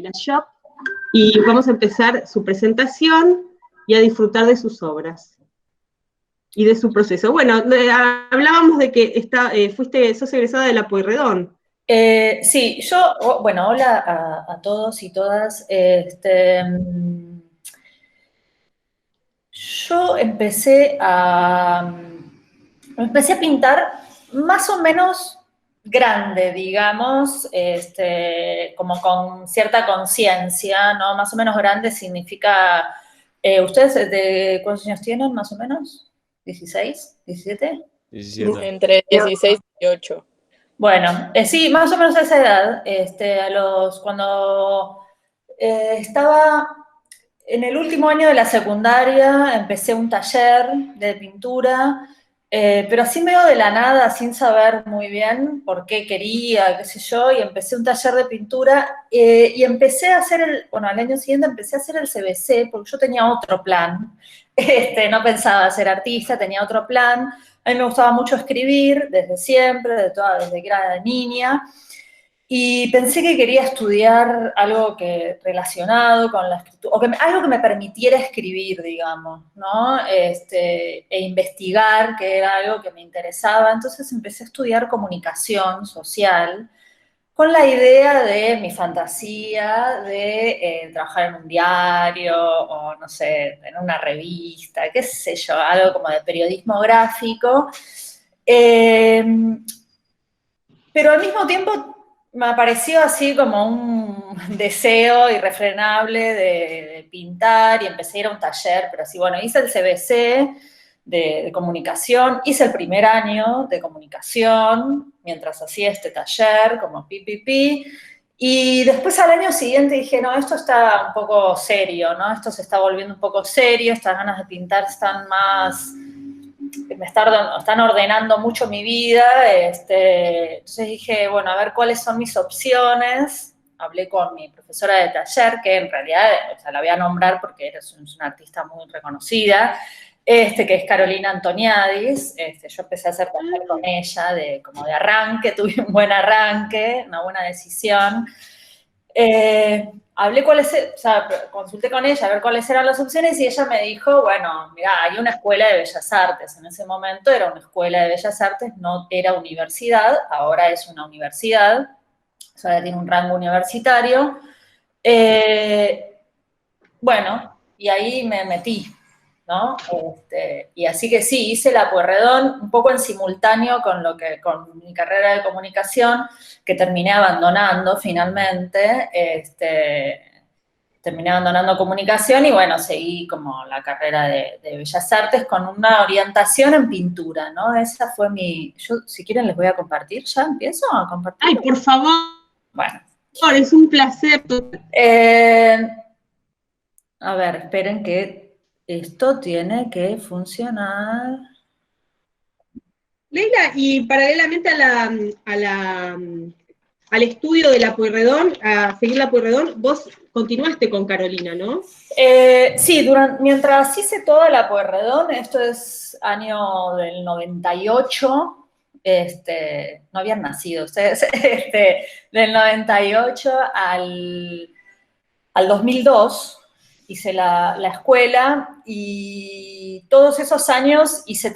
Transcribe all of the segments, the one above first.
la Shop, y vamos a empezar su presentación y a disfrutar de sus obras y de su proceso. Bueno, hablábamos de que sos egresada de la Pueyrredón. Sí, bueno, hola a todos y todas. Yo empecé a pintar más o menos grande, digamos, como con cierta conciencia, ¿no? Más o menos grande significa... ¿Ustedes de cuántos años tienen, más o menos? ¿16? ¿17? 17. Entre 16 y 18. Bueno, sí, más o menos a esa edad, cuando estaba en el último año de la secundaria, empecé un taller de pintura, pero así medio de la nada, sin saber muy bien por qué quería, qué sé yo, y empecé un taller de pintura y empecé a hacer al año siguiente empecé a hacer el CBC, porque yo tenía otro plan, no pensaba ser artista, tenía otro plan. A mí me gustaba mucho escribir desde siempre, desde que era niña, y pensé que quería estudiar algo relacionado con la escritura, o algo que me permitiera escribir, digamos, ¿no? E investigar, que era algo que me interesaba. Entonces empecé a estudiar comunicación social, con la idea de mi fantasía de trabajar en un diario o, no sé, en una revista, qué sé yo, algo como de periodismo gráfico. Pero al mismo tiempo me apareció así como un deseo irrefrenable de pintar y empecé a ir a un taller, pero así, bueno, hice el CBC de comunicación, hice el primer año de comunicación mientras hacía este taller como PPP, y después al año siguiente dije, no, esto está un poco serio, ¿no? Esto se está volviendo un poco serio, estas ganas de pintar están más... están ordenando mucho mi vida, entonces dije, bueno, a ver cuáles son mis opciones. Hablé con mi profesora de taller, que en realidad, la voy a nombrar porque es una artista muy reconocida, que es Carolina Antoniadis. Yo empecé a hacer taller con ella, como de arranque, tuve un buen arranque, una buena decisión. Consulté con ella a ver cuáles eran las opciones y ella me dijo, bueno, mira, hay una escuela de Bellas Artes. En ese momento era una escuela de Bellas Artes, no era universidad, ahora es una universidad, o sea, tiene un rango universitario. Bueno, y ahí me metí, ¿no? Y así que sí, hice la Pueyrredón un poco en simultáneo con mi carrera de comunicación, que terminé abandonando finalmente. Terminé abandonando comunicación y bueno, seguí como la carrera de Bellas Artes con una orientación en pintura, ¿no? Esa fue yo, si quieren les voy a compartir, ¿ya empiezo a compartir? Ay, por favor. Bueno. Es un placer. A ver, esperen que esto tiene que funcionar. Leila, y paralelamente al estudio de la Pueyrredón, a seguir la Pueyrredón, vos continuaste con Carolina, ¿no? Sí, mientras hice toda la Pueyrredón, esto es año del 98, no habían nacido ustedes, del 98 al 2002 hice la escuela y todos esos años hice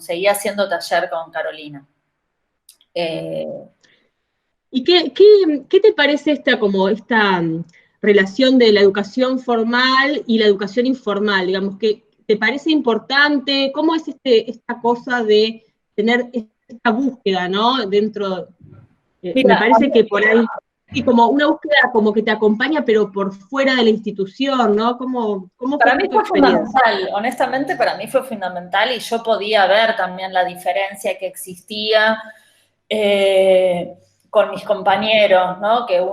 seguía haciendo taller con Carolina. ¿Y qué te parece esta relación de la educación formal y la educación informal? Digamos, que ¿te parece importante? ¿Cómo es esta cosa de tener esta búsqueda, ¿no? Dentro, Mira, me parece que por ahí, y como una búsqueda como que te acompaña, pero por fuera de la institución, ¿no? ¿Cómo para mí tu fue experiencia? fundamental, honestamente para mí fue fundamental y yo podía ver también la diferencia que existía con mis compañeros, ¿no? Que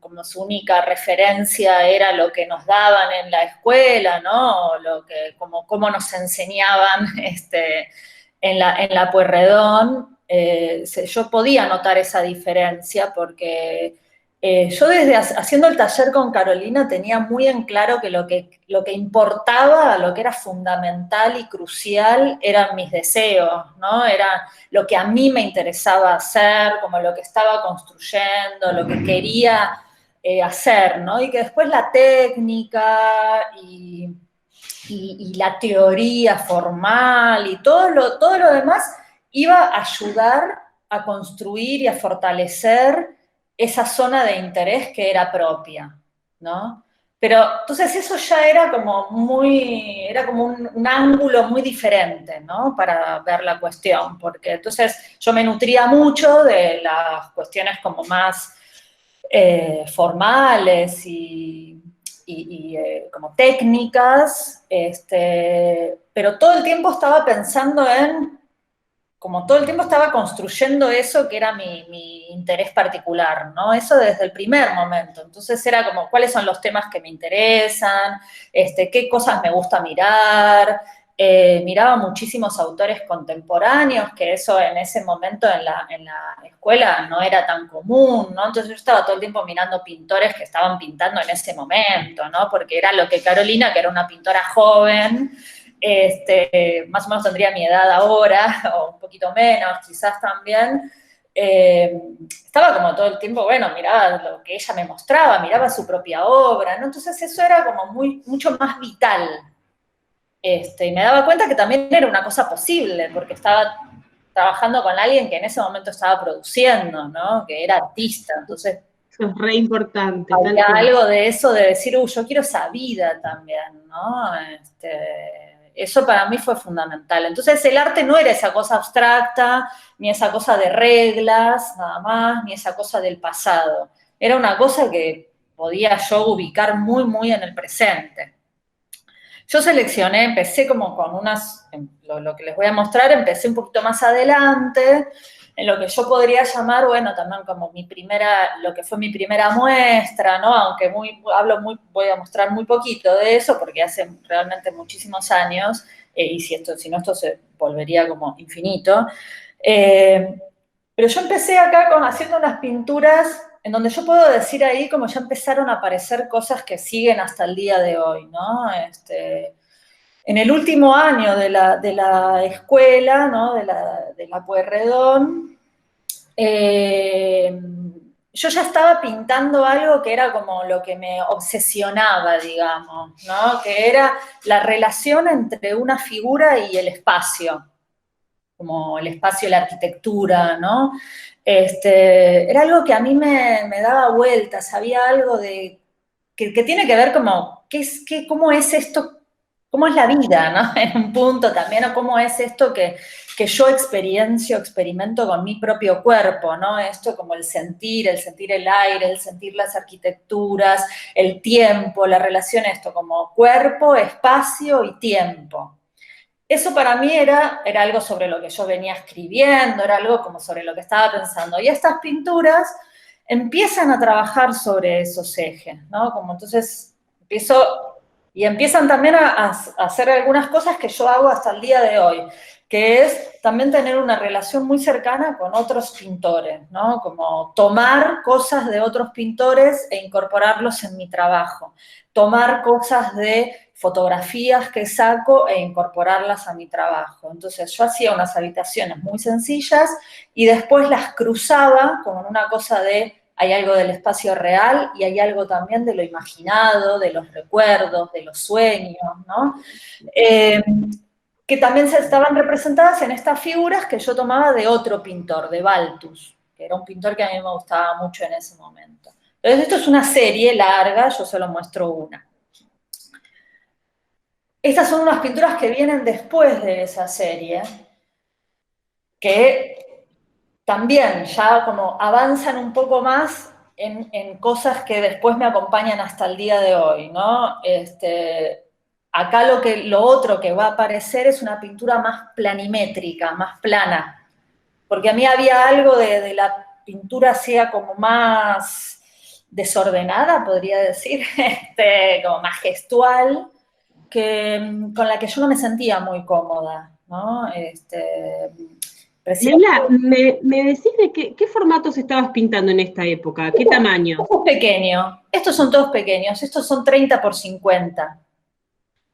como su única referencia era lo que nos daban en la escuela, ¿no? Cómo nos enseñaban en la Pueyrredón. Yo podía notar esa diferencia porque yo haciendo el taller con Carolina tenía muy en claro que lo que importaba, lo que era fundamental y crucial eran mis deseos, ¿no? Era lo que a mí me interesaba hacer, como lo que estaba construyendo, lo que quería hacer, ¿no? Y que después la técnica y la teoría formal y todo lo demás iba a ayudar a construir y a fortalecer esa zona de interés que era propia, ¿no? Pero entonces eso ya era como un ángulo muy diferente, ¿no? Para ver la cuestión, porque entonces yo me nutría mucho de las cuestiones como más formales y como técnicas, pero todo el tiempo estaba pensando como todo el tiempo estaba construyendo eso que era mi interés particular, ¿no? Eso desde el primer momento. Entonces era como, ¿cuáles son los temas que me interesan? ¿Qué cosas me gusta mirar? Miraba muchísimos autores contemporáneos, que eso en ese momento en la escuela no era tan común, ¿no? Entonces yo estaba todo el tiempo mirando pintores que estaban pintando en ese momento, ¿no? Porque era lo que Carolina, que era una pintora joven, más o menos tendría mi edad ahora, o un poquito menos, quizás también, estaba como todo el tiempo, bueno, miraba lo que ella me mostraba, miraba su propia obra, ¿no? Entonces eso era como mucho más vital. Y me daba cuenta que también era una cosa posible, porque estaba trabajando con alguien que en ese momento estaba produciendo, ¿no? Que era artista, entonces Eso es re importante, tal había cual. algo de eso de decir, yo quiero esa vida también, ¿no? Eso para mí fue fundamental. Entonces el arte no era esa cosa abstracta, ni esa cosa de reglas, nada más, ni esa cosa del pasado. Era una cosa que podía yo ubicar muy, muy en el presente. Yo seleccioné, empecé como con lo que les voy a mostrar, empecé un poquito más adelante, en lo que yo podría llamar, bueno, también como lo que fue mi primera muestra, ¿no? Aunque voy a mostrar muy poquito de eso, porque hace realmente muchísimos años, y si no esto se volvería como infinito. Pero yo empecé acá haciendo unas pinturas en donde yo puedo decir ahí como ya empezaron a aparecer cosas que siguen hasta el día de hoy, ¿no? En el último año de la escuela, ¿no? de la Pueyrredón, yo ya estaba pintando algo que era como lo que me obsesionaba, digamos, ¿no? Que era la relación entre una figura y el espacio, como el espacio y la arquitectura, ¿no? Era algo que a mí me daba vueltas, había algo que tiene que ver como, ¿cómo es esto? ¿Cómo es la vida, no? En un punto también, o cómo es esto que yo experimento con mi propio cuerpo, ¿no? Esto como el sentir el aire, el sentir las arquitecturas, el tiempo, la relación, esto como cuerpo, espacio y tiempo. Eso para mí era algo sobre lo que yo venía escribiendo, era algo como sobre lo que estaba pensando. Y estas pinturas empiezan a trabajar sobre esos ejes, ¿no? Como entonces empiezan también a hacer algunas cosas que yo hago hasta el día de hoy, que es también tener una relación muy cercana con otros pintores, ¿no? Como tomar cosas de otros pintores e incorporarlos en mi trabajo, tomar cosas de fotografías que saco e incorporarlas a mi trabajo. Entonces yo hacía unas habitaciones muy sencillas y después las cruzaba como en una cosa de hay algo del espacio real y hay algo también de lo imaginado, de los recuerdos, de los sueños, ¿no? Que también se estaban representadas en estas figuras que yo tomaba de otro pintor, de Balthus, que era un pintor que a mí me gustaba mucho en ese momento. Entonces esto es una serie larga, yo solo muestro una. Estas son unas pinturas que vienen después de esa serie, que también ya como avanzan un poco más en cosas que después me acompañan hasta el día de hoy, ¿no? Acá lo otro que va a aparecer es una pintura más planimétrica, más plana, porque a mí había algo de la pintura sea como más desordenada, podría decir, como más gestual, con la que yo no me sentía muy cómoda, ¿no? Leila, ¿me decís de qué formatos estabas pintando en esta época? ¿Qué tamaño? Esto es pequeño, estos son todos pequeños, estos son 30 por 50.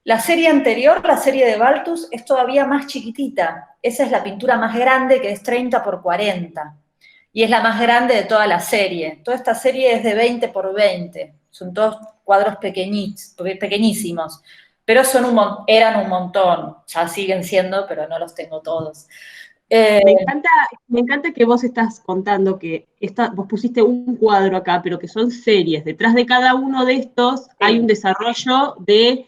La serie anterior, la serie de Balthus, es todavía más chiquitita. Esa es la pintura más grande, que es 30 por 40. y es la más grande de toda la serie. Toda esta serie es de 20 por 20, son todos cuadros pequeñísimos, pero eran un montón, ya siguen siendo, pero no los tengo todos. Me encanta que vos estás contando que vos pusiste un cuadro acá, pero que son series. Detrás de cada uno de estos hay un desarrollo de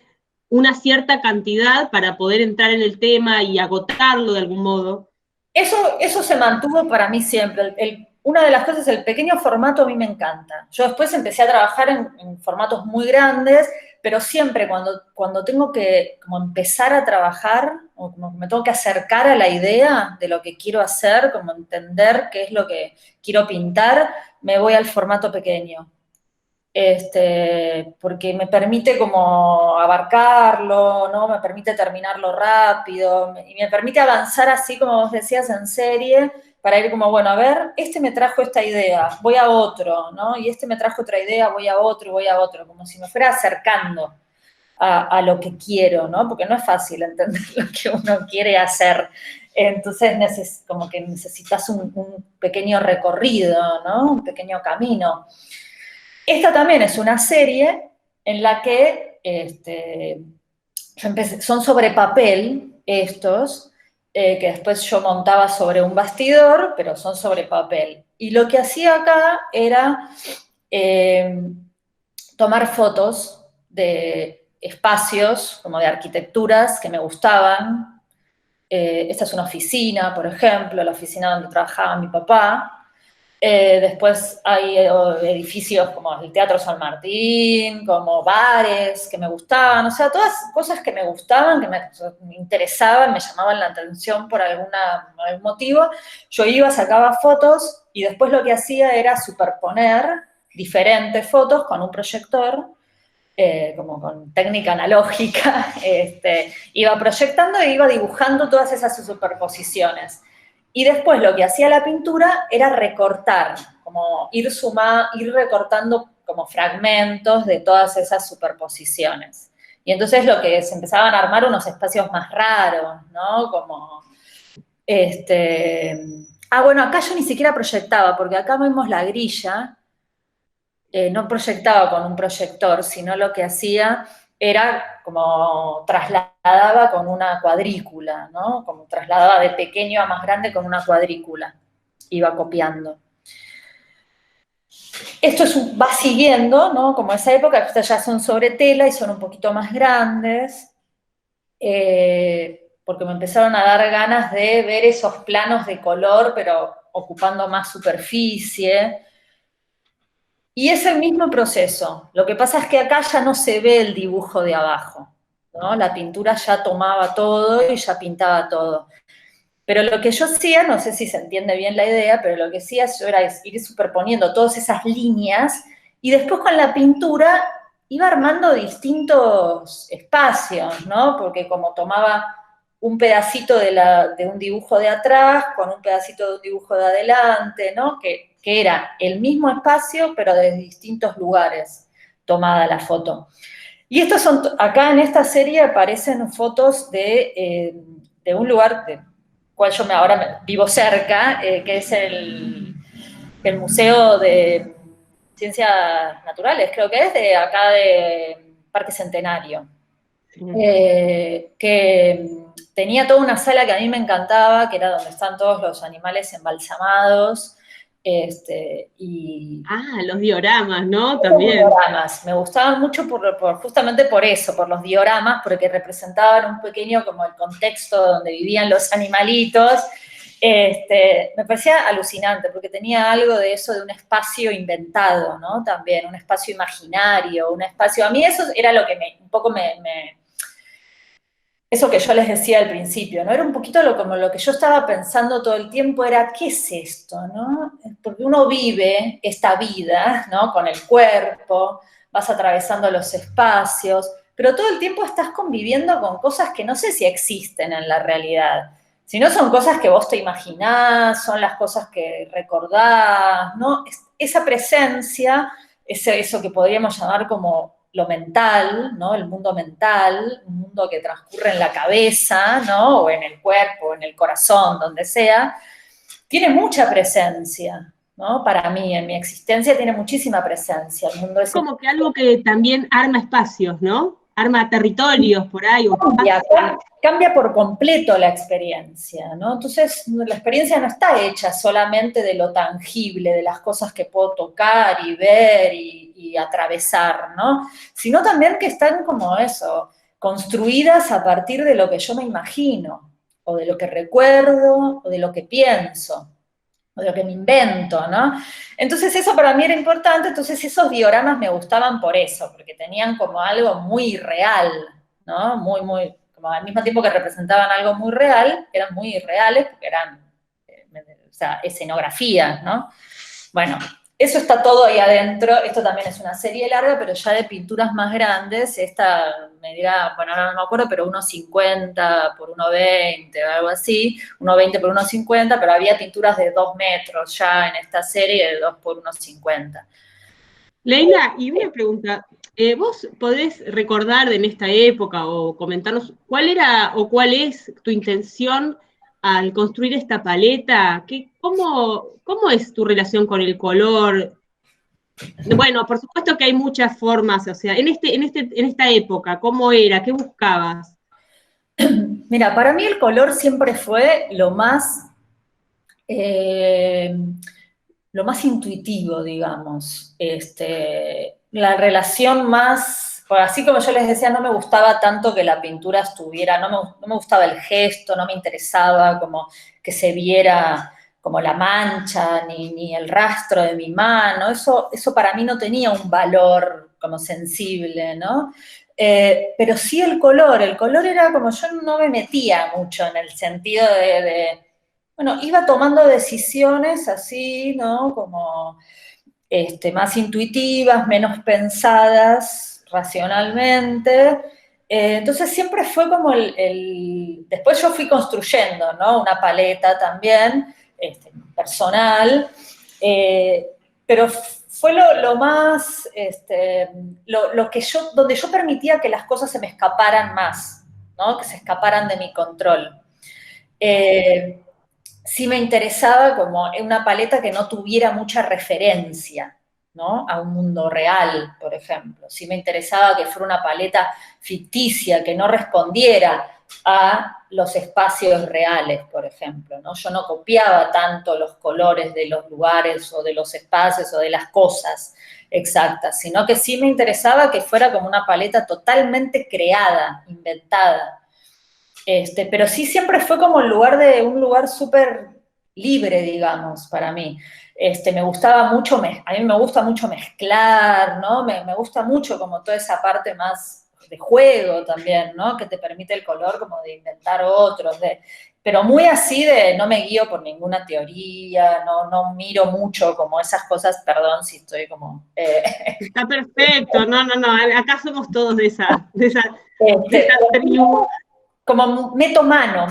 una cierta cantidad para poder entrar en el tema y agotarlo de algún modo. Eso se mantuvo para mí siempre. Una de las cosas, el pequeño formato a mí me encanta. Yo después empecé a trabajar en formatos muy grandes, pero siempre cuando tengo que como empezar a trabajar, o como me tengo que acercar a la idea de lo que quiero hacer, como entender qué es lo que quiero pintar, me voy al formato pequeño. Porque me permite como abarcarlo, ¿no? Me permite terminarlo rápido, y me permite avanzar así, como vos decías, en serie, para ir como, bueno, a ver, me trajo esta idea, voy a otro, ¿no? Y me trajo otra idea, voy a otro, y voy a otro, como si me fuera acercando a lo que quiero, ¿no? Porque no es fácil entender lo que uno quiere hacer. Entonces, como que necesitas un pequeño recorrido, ¿no? Un pequeño camino. Esta también es una serie en la que son sobre papel estos, que después yo montaba sobre un bastidor, pero son sobre papel. Y lo que hacía acá era tomar fotos de espacios, como de arquitecturas que me gustaban. Esta es una oficina, por ejemplo, la oficina donde trabajaba mi papá. Después hay edificios como el Teatro San Martín, como bares que me gustaban, o sea, todas cosas que me gustaban, que me interesaban, me llamaban la atención por algún motivo. Yo iba, sacaba fotos y después lo que hacía era superponer diferentes fotos con un proyector, como con técnica analógica, iba proyectando e iba dibujando todas esas superposiciones. Y después lo que hacía la pintura era recortar, como ir recortando como fragmentos de todas esas superposiciones. Y entonces lo que se empezaban a armar unos espacios más raros, ¿no? Como, bueno, acá yo ni siquiera proyectaba, porque acá vemos la grilla, no proyectaba con un proyector, sino lo que hacía era como trasladaba con una cuadrícula, ¿no? Como trasladaba de pequeño a más grande con una cuadrícula. Iba copiando. Esto va siguiendo, ¿no? Como esa época, estas ya son sobre tela y son un poquito más grandes, porque me empezaron a dar ganas de ver esos planos de color, pero ocupando más superficie. Y es el mismo proceso. Lo que pasa es que acá ya no se ve el dibujo de abajo, ¿no? La pintura ya tomaba todo y ya pintaba todo. Pero lo que yo hacía, no sé si se entiende bien la idea, pero lo que hacía yo era ir superponiendo todas esas líneas y después con la pintura iba armando distintos espacios, ¿no? Porque como tomaba un pedacito de un dibujo de atrás con un pedacito de un dibujo de adelante, ¿no? Que era el mismo espacio, pero desde distintos lugares tomada la foto. Y estos son, acá en esta serie aparecen fotos de un lugar del cual yo ahora vivo cerca, que es el Museo de Ciencias Naturales, creo que es de acá de Parque Centenario. Que tenía toda una sala que a mí me encantaba, que era donde están todos los animales embalsamados. Los dioramas, ¿no? También. Los dioramas, me gustaban mucho justamente por eso, por los dioramas, porque representaban un pequeño como el contexto donde vivían los animalitos. Me parecía alucinante, porque tenía algo de eso, de un espacio inventado, ¿no? También, un espacio imaginario, un espacio... A mí eso era lo que eso que yo les decía al principio, ¿no? Era un poquito como lo que yo estaba pensando todo el tiempo, era, ¿qué es esto, no? Porque uno vive esta vida, ¿no? Con el cuerpo, vas atravesando los espacios, pero todo el tiempo estás conviviendo con cosas que no sé si existen en la realidad. Si no, son cosas que vos te imaginás, son las cosas que recordás, ¿no? Esa presencia, eso que podríamos llamar como lo mental, ¿no? El mundo mental, un mundo que transcurre en la cabeza, ¿no? O en el cuerpo, en el corazón, donde sea, tiene mucha presencia. ¿no? Para mí, en mi existencia tiene muchísima presencia. El mundo es como que algo que también arma espacios, ¿no? Arma territorios por ahí. O cambia por completo la experiencia, ¿no? Entonces, la experiencia no está hecha solamente de lo tangible, de las cosas que puedo tocar y ver y atravesar, ¿no? Sino también que están como eso, construidas a partir de lo que yo me imagino, o de lo que recuerdo, o de lo que pienso, o de lo que me invento, ¿no? Entonces eso para mí era importante, entonces esos dioramas me gustaban por eso, porque tenían como algo muy real, ¿no? Muy, como al mismo tiempo que representaban algo muy real, eran muy reales, porque eran, o sea, escenografías, ¿no? Bueno, eso está todo ahí adentro. Esto también es una serie larga, pero ya de pinturas más grandes. Esta me dirá, bueno, ahora no me acuerdo, pero 1,50 por 1,20 o algo así. 1,20 por 1,50, pero había pinturas de 2 metros ya en esta serie de 2 por 1,50. Leila, y una pregunta, ¿vos podés recordar en esta época o comentarnos cuál era o cuál es tu intención al construir esta paleta? ¿Cómo es tu relación con el color? Bueno, por supuesto que hay muchas formas, o sea, en esta época, ¿cómo era? ¿Qué buscabas? Mira, para mí el color siempre fue lo más intuitivo, digamos. La relación más, así como yo les decía, no me gustaba tanto que la pintura estuviera, no me gustaba el gesto, no me interesaba como que se viera como la mancha, ni el rastro de mi mano, eso para mí no tenía un valor como sensible, ¿no? Pero sí el color era como yo no me metía mucho en el sentido bueno, iba tomando decisiones así, ¿no? Como más intuitivas, menos pensadas racionalmente. Entonces siempre fue como después yo fui construyendo, ¿no? Una paleta también, personal, pero fue lo más, lo que donde yo permitía que las cosas se me escaparan más, ¿no? Que se escaparan de mi control. Sí me interesaba como una paleta que no tuviera mucha referencia, ¿no? A un mundo real, por ejemplo. Sí me interesaba que fuera una paleta ficticia, que no respondiera a los espacios reales, por ejemplo, ¿no? Yo no copiaba tanto los colores de los lugares o de los espacios o de las cosas exactas, sino que sí me interesaba que fuera como una paleta totalmente creada, inventada. Pero sí siempre fue como un lugar súper libre, digamos, para mí. Me gustaba mucho, a mí me gusta mucho mezclar, ¿no? Me gusta mucho como toda esa parte más de juego también, ¿no? Que te permite el color como de inventar otros, pero muy así de no me guío por ninguna teoría, no miro mucho como esas cosas, perdón si estoy como... Está perfecto, no, acá somos todos de esa Este, tribu. como meto mano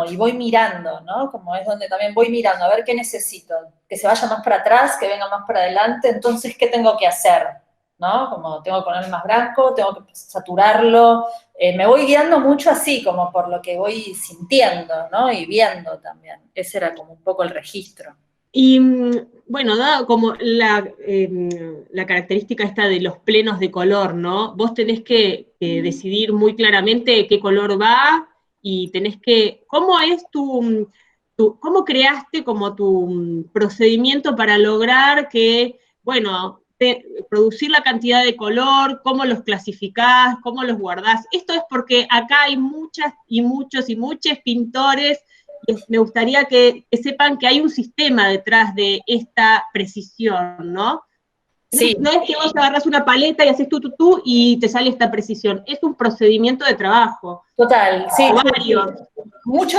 y voy mirando, ¿no? Como es donde también voy mirando, a ver qué necesito, que se vaya más para atrás, que venga más para adelante, entonces, ¿qué tengo que hacer? ¿No? Como tengo que ponerle más blanco, tengo que saturarlo, me voy guiando mucho así, como por lo que voy sintiendo, ¿no? Y viendo también, ese era como un poco el registro. Y bueno, dado como la característica esta de los plenos de color, ¿no? Vos tenés que decidir muy claramente qué color va y tenés que, ¿cómo es cómo creaste como tu procedimiento para lograr que, bueno, producir la cantidad de color, cómo los clasificás, cómo los guardás? Esto es porque acá hay muchas y muchos y muchos pintores. Me gustaría que sepan que hay un sistema detrás de esta precisión, ¿no? Sí. No es que vos agarras una paleta y haces tú y te sale esta precisión. Es un procedimiento de trabajo. Total, sí. Varios. Mucho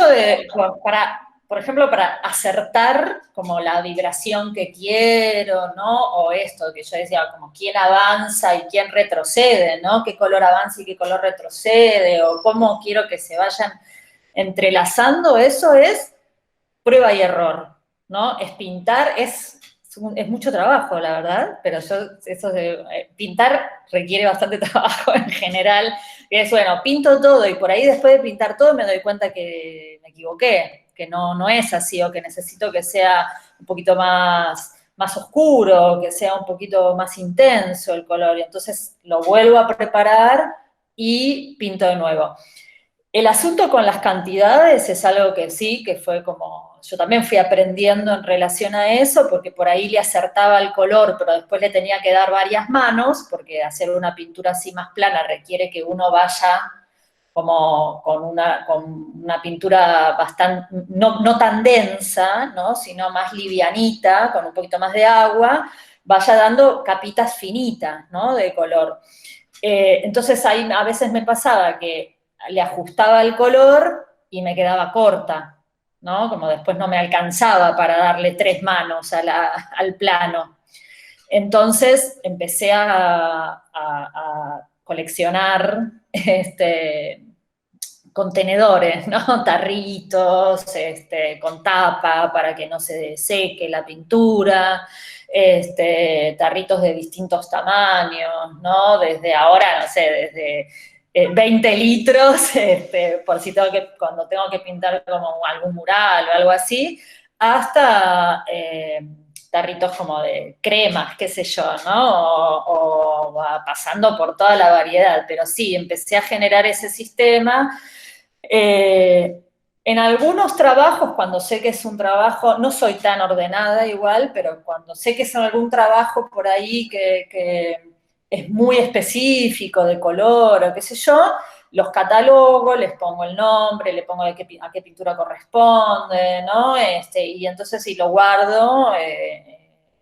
por ejemplo, para acertar como la vibración que quiero, ¿no? O esto que yo decía, como quién avanza y quién retrocede, ¿no? Qué color avanza y qué color retrocede, o cómo quiero que se vayan entrelazando, eso es prueba y error, ¿no? Es pintar, es mucho trabajo, la verdad, pero pintar requiere bastante trabajo en general, y es, bueno, pinto todo, y por ahí después de pintar todo me doy cuenta que me equivoqué, que no es así, o que necesito que sea un poquito más más oscuro, que sea un poquito más intenso el color, y entonces lo vuelvo a preparar y pinto de nuevo. El asunto con las cantidades es algo que sí, que fue como, yo también fui aprendiendo en relación a eso, porque por ahí le acertaba el color, pero después le tenía que dar varias manos, porque hacer una pintura así más plana requiere que uno vaya como con una pintura bastante, no tan densa, ¿no? Sino más livianita, con un poquito más de agua, vaya dando capitas finitas, ¿no? De color. Entonces ahí a veces me pasaba que le ajustaba el color y me quedaba corta, ¿no? Como después no me alcanzaba para darle 3 manos al plano. Entonces empecé a coleccionar contenedores, ¿no? Tarritos, con tapa para que no se seque la pintura, tarritos de distintos tamaños, ¿no? Desde ahora, no sé, desde 20 litros, por si cuando tengo que pintar como algún mural o algo así, hasta tarritos como de cremas, qué sé yo, ¿no? O pasando por toda la variedad, pero sí, empecé a generar ese sistema. En algunos trabajos, cuando sé que es un trabajo, no soy tan ordenada igual, pero cuando sé que es algún trabajo por ahí que es muy específico de color o qué sé yo, los catalogo, les pongo el nombre, le pongo a qué pintura corresponde, ¿no? Y entonces sí lo guardo,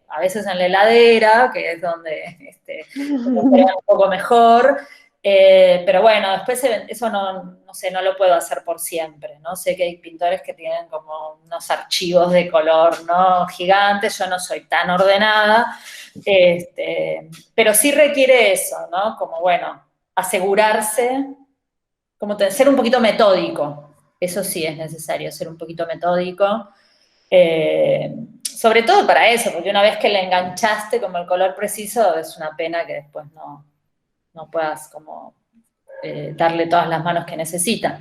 a veces en la heladera, que es donde un poco mejor. Pero bueno, después eso no sé, no lo puedo hacer por siempre, ¿no? Sé que hay pintores que tienen como unos archivos de color, ¿no? Gigantes, yo no soy tan ordenada, pero sí requiere eso, ¿no? Como, bueno, asegurarse, como ser un poquito metódico, eso sí es necesario, ser un poquito metódico, sobre todo para eso, porque una vez que le enganchaste como el color preciso, es una pena que después no puedas como darle todas las manos que necesita.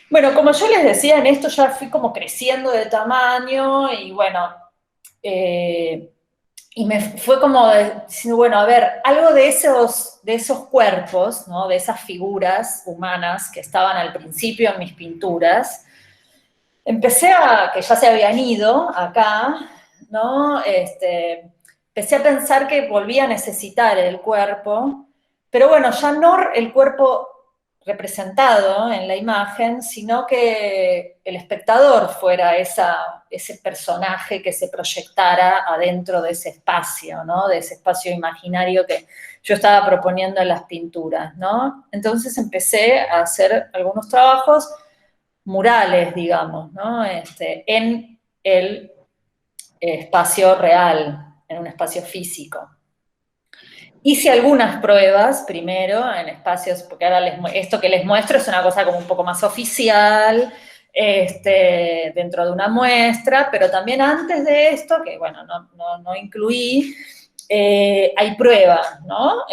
Bueno, como yo les decía, en esto ya fui como creciendo de tamaño y bueno, y me fue como diciendo, bueno, a ver, algo de esos cuerpos, ¿no? De esas figuras humanas que estaban al principio en mis pinturas, que ya se habían ido acá, ¿no? Empecé a pensar que volvía a necesitar el cuerpo, pero bueno, ya no el cuerpo representado en la imagen, sino que el espectador fuera ese personaje que se proyectara adentro de ese espacio, ¿no? De ese espacio imaginario que yo estaba proponiendo en las pinturas, ¿no? Entonces empecé a hacer algunos trabajos murales, digamos, ¿no? En el espacio real, en un espacio físico. Hice algunas pruebas primero en espacios, porque ahora esto que les muestro es una cosa como un poco más oficial, dentro de una muestra, pero también antes de esto, que bueno, no incluí, hay pruebas, ¿no?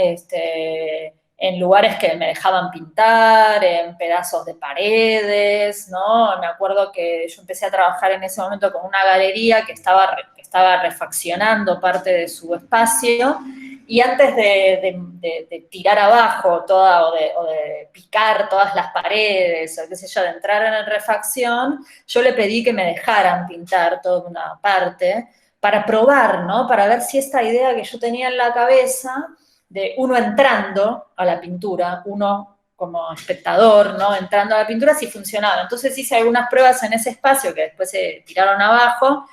En lugares que me dejaban pintar, en pedazos de paredes, ¿no? Me acuerdo que yo empecé a trabajar en ese momento con una galería que estaba refaccionando parte de su espacio, y antes de tirar abajo o de picar todas las paredes, o qué sé yo, de entrar en refacción, yo le pedí que me dejaran pintar toda una parte para probar, ¿no? Para ver si esta idea que yo tenía en la cabeza de uno entrando a la pintura, uno como espectador, ¿no? Entrando a la pintura, si funcionaba. Entonces hice algunas pruebas en ese espacio que después se tiraron abajo,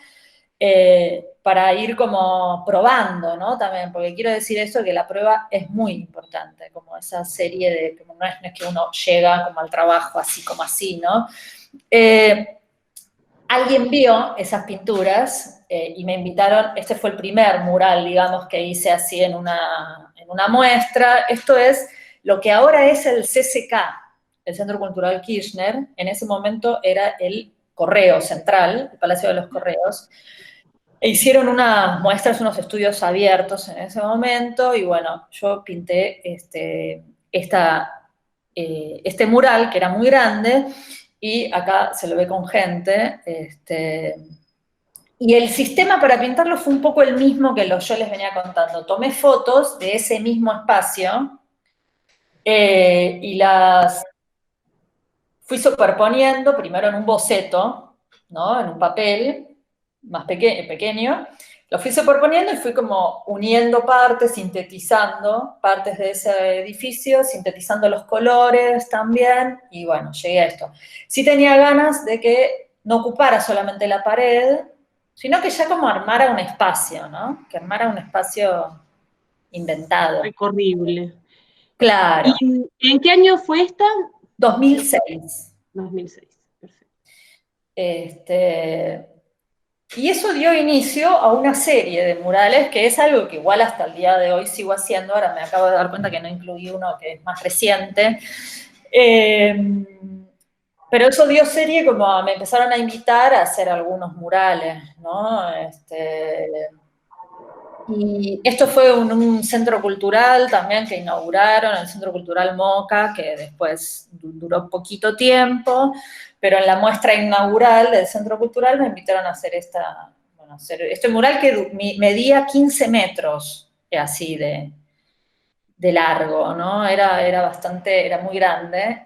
para ir como probando, ¿no? También, porque quiero decir esto, que la prueba es muy importante, como esa serie de, como no es que uno llega como al trabajo así como así, ¿no? Alguien vio esas pinturas y me invitaron, este fue el primer mural, digamos, que hice así en una muestra. Esto es lo que ahora es el CCK, el Centro Cultural Kirchner. En ese momento era el Correo Central, el Palacio de los Correos. E hicieron unas muestras, unos estudios abiertos en ese momento, y bueno, yo pinté este mural, que era muy grande, y acá se lo ve con gente, Y el sistema para pintarlo fue un poco el mismo que yo les venía contando. Tomé fotos de ese mismo espacio y las fui superponiendo, primero en un boceto, ¿no? En un papel más pequeño, lo fui superponiendo y fui como uniendo partes, sintetizando partes de ese edificio, sintetizando los colores también, y bueno, llegué a esto. Sí tenía ganas de que no ocupara solamente la pared, sino que ya como armara un espacio, ¿no? Que armara un espacio inventado. Recorrible. Claro, ¿Y en qué año fue esta? 2006. 2006, perfecto. Y eso dio inicio a una serie de murales, que es algo que igual hasta el día de hoy sigo haciendo. Ahora me acabo de dar cuenta que no incluí uno que es más reciente. Pero eso dio serie como me empezaron a invitar a hacer algunos murales, ¿no? Y esto fue un centro cultural también que inauguraron, el Centro Cultural Moca, que después duró poquito tiempo, pero en la muestra inaugural del Centro Cultural me invitaron a hacer este mural que medía 15 metros, así de largo, ¿no? Era muy grande.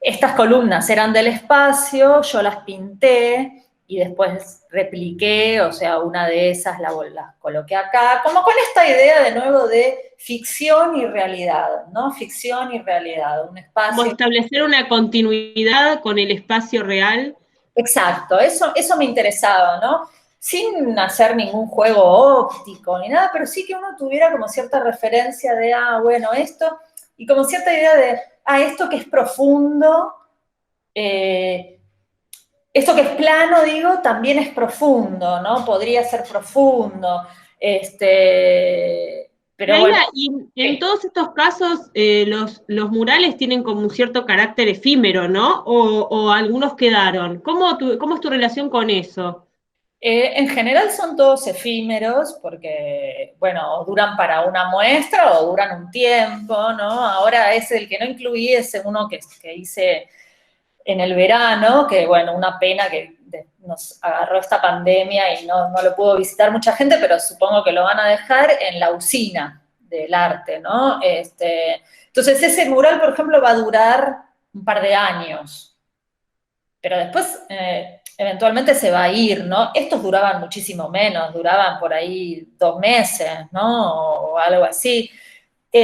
Estas columnas eran del espacio, yo las pinté y después repliqué, o sea, una de esas las coloqué acá, como con esta idea de nuevo de ficción y realidad, ¿no? Ficción y realidad, un Como espacio. establecer una continuidad con el espacio real. Exacto, eso me interesaba, ¿no? Sin hacer ningún juego óptico ni nada, pero sí que uno tuviera como cierta referencia de, bueno, esto, y como cierta idea de, esto que es profundo, esto que es plano, digo, también es profundo, ¿no? Podría ser profundo, pero bueno. Laila, y en todos estos casos, los murales tienen como un cierto carácter efímero, ¿no? O algunos quedaron. ¿Cómo es tu relación con eso? En general son todos efímeros porque, bueno, o duran para una muestra o duran un tiempo, ¿no? Ahora es el que no incluí, es uno que hice en el verano, que bueno, una pena que nos agarró esta pandemia y no lo pudo visitar mucha gente, pero supongo que lo van a dejar en la usina del arte, ¿no? Entonces ese mural, por ejemplo, va a durar un par de años, pero después eventualmente se va a ir, ¿no? Estos duraban muchísimo menos, duraban por ahí 2 meses, ¿no? O algo así.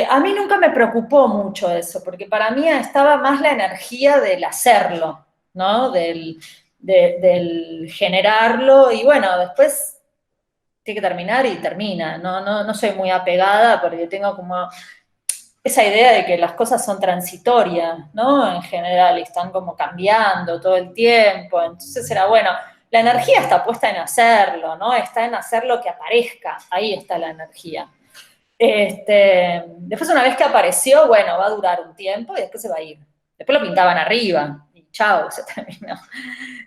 A mí nunca me preocupó mucho eso, porque para mí estaba más la energía del hacerlo, ¿no? Del generarlo, y bueno, después tiene que terminar y termina. No soy muy apegada porque tengo como esa idea de que las cosas son transitorias, ¿no? En general, y están como cambiando todo el tiempo. Entonces era, bueno, la energía está puesta en hacerlo, ¿no? Está en hacer lo que aparezca. Ahí está la energía. Después, una vez que apareció, bueno, va a durar un tiempo y después se va a ir. Después lo pintaban arriba y chao, se terminó.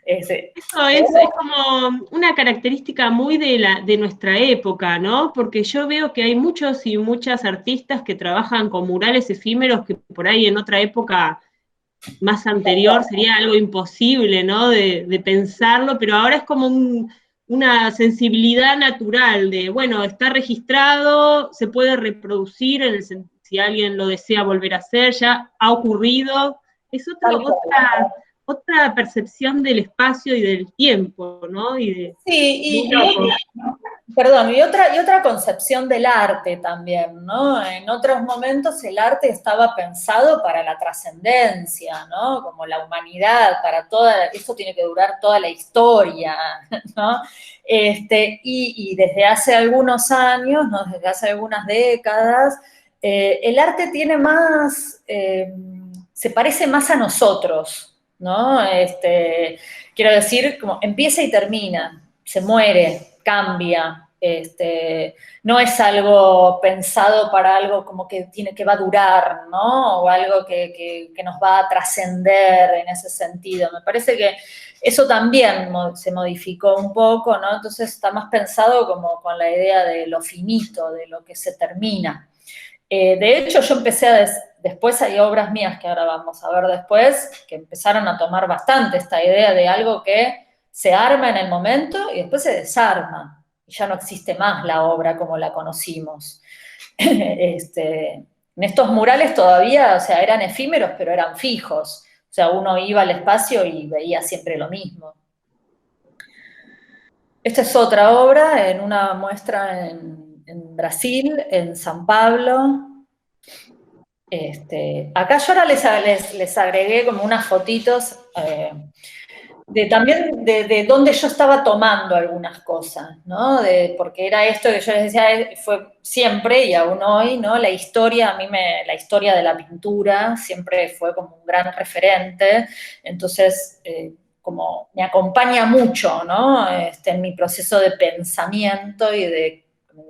Eso es como una característica muy de nuestra época, ¿no? Porque yo veo que hay muchos y muchas artistas que trabajan con murales efímeros que por ahí en otra época más anterior sería algo imposible, ¿no? De pensarlo, pero ahora es como una sensibilidad natural de, bueno, está registrado, se puede reproducir, si alguien lo desea volver a hacer, ya ha ocurrido, es otra percepción del espacio y del tiempo, ¿no? Sí, muy loco. perdón, y otra concepción del arte también, ¿no? En otros momentos el arte estaba pensado para la trascendencia, ¿no? Como la humanidad, esto tiene que durar toda la historia, ¿no? Y desde hace algunos años, ¿no? Desde hace algunas décadas, el arte tiene se parece más a nosotros, ¿no? Quiero decir, como empieza y termina, se muere, cambia. No es algo pensado para algo como que va a durar, ¿no? O algo que nos va a trascender en ese sentido. Me parece que eso también se modificó un poco, ¿no? Entonces está más pensado como con la idea de lo finito, de lo que se termina. De hecho, yo empecé después hay obras mías que ahora vamos a ver después, que empezaron a tomar bastante esta idea de algo que se arma en el momento y después se desarma. Y ya no existe más la obra como la conocimos. En estos murales todavía, o sea, eran efímeros, pero eran fijos. O sea, uno iba al espacio y veía siempre lo mismo. Esta es otra obra en una muestra en Brasil, en San Pablo. Acá yo ahora les agregué como unas fotitos también de dónde yo estaba tomando algunas cosas, ¿no? Porque era esto que yo les decía, fue siempre y aún hoy, ¿no? La historia, la historia de la pintura siempre fue como un gran referente, entonces como me acompaña mucho, ¿no? En mi proceso de pensamiento y de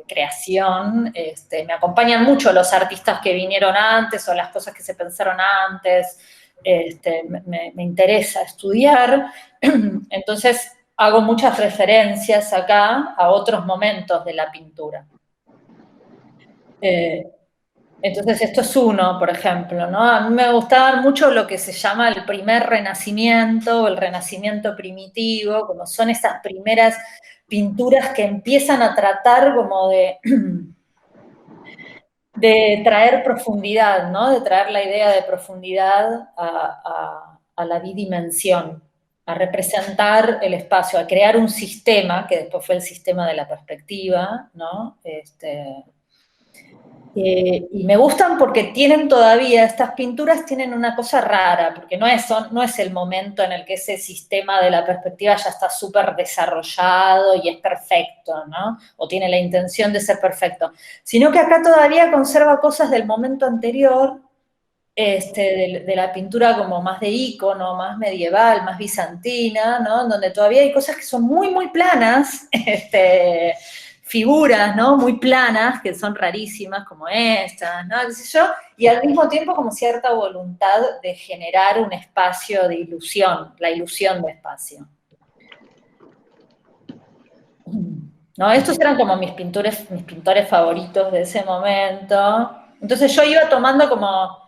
creación, me acompañan mucho los artistas que vinieron antes o las cosas que se pensaron antes, me interesa estudiar, entonces hago muchas referencias acá a otros momentos de la pintura. Entonces esto es uno, por ejemplo, ¿no? A mí me gustaba mucho lo que se llama el primer renacimiento, o el renacimiento primitivo, como son esas primeras pinturas que empiezan a tratar como de traer profundidad, ¿no? De traer la idea de profundidad a la bidimensión, a representar el espacio, a crear un sistema, que después fue el sistema de la perspectiva, ¿no? Y me gustan porque tienen todavía, estas pinturas tienen una cosa rara, porque no es el momento en el que ese sistema de la perspectiva ya está súper desarrollado y es perfecto, ¿no? O tiene la intención de ser perfecto, sino que acá todavía conserva cosas del momento anterior, de la pintura como más de ícono, más medieval, más bizantina, ¿no? Donde todavía hay cosas que son muy, muy planas, figuras, ¿no? Muy planas, que son rarísimas, como estas, ¿no? ¿Qué sé yo? Y al mismo tiempo como cierta voluntad de generar un espacio de ilusión, la ilusión de espacio. ¿No? Estos eran como mis pintores favoritos de ese momento. Entonces yo iba tomando como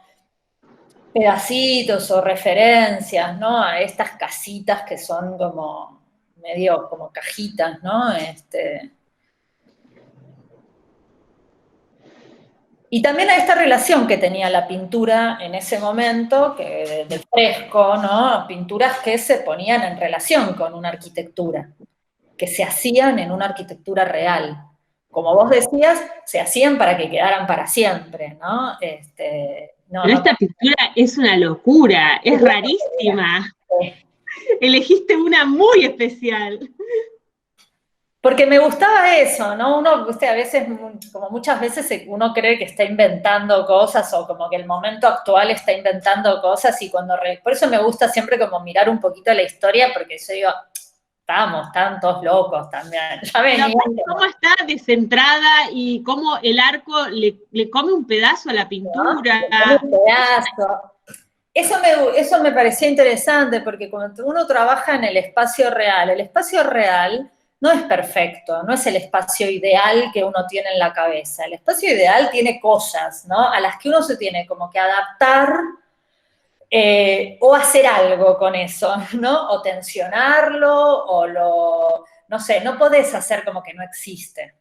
pedacitos o referencias, ¿no? A estas casitas que son como medio como cajitas, ¿no? Y también a esta relación que tenía la pintura en ese momento, que del fresco, ¿no? Pinturas que se ponían en relación con una arquitectura, que se hacían en una arquitectura real. Como vos decías, se hacían para que quedaran para siempre, ¿no? Pero esta pintura es una locura, es rarísima. Elegiste una muy especial. Porque me gustaba eso, ¿no? Uno, usted, a veces, como muchas veces, uno cree que está inventando cosas o como que el momento actual está inventando cosas y por eso me gusta siempre como mirar un poquito la historia, porque yo digo, estaban todos locos también. Ya venía. ¿Cómo está descentrada y cómo el arco le come un pedazo a la pintura? Le come un pedazo. Eso me parecía interesante, porque cuando uno trabaja en el espacio real no es perfecto, no es el espacio ideal que uno tiene en la cabeza. El espacio ideal tiene cosas, ¿no? A las que uno se tiene como que adaptar o hacer algo con eso, ¿no? O tensionarlo, no sé, no podés hacer como que no existe.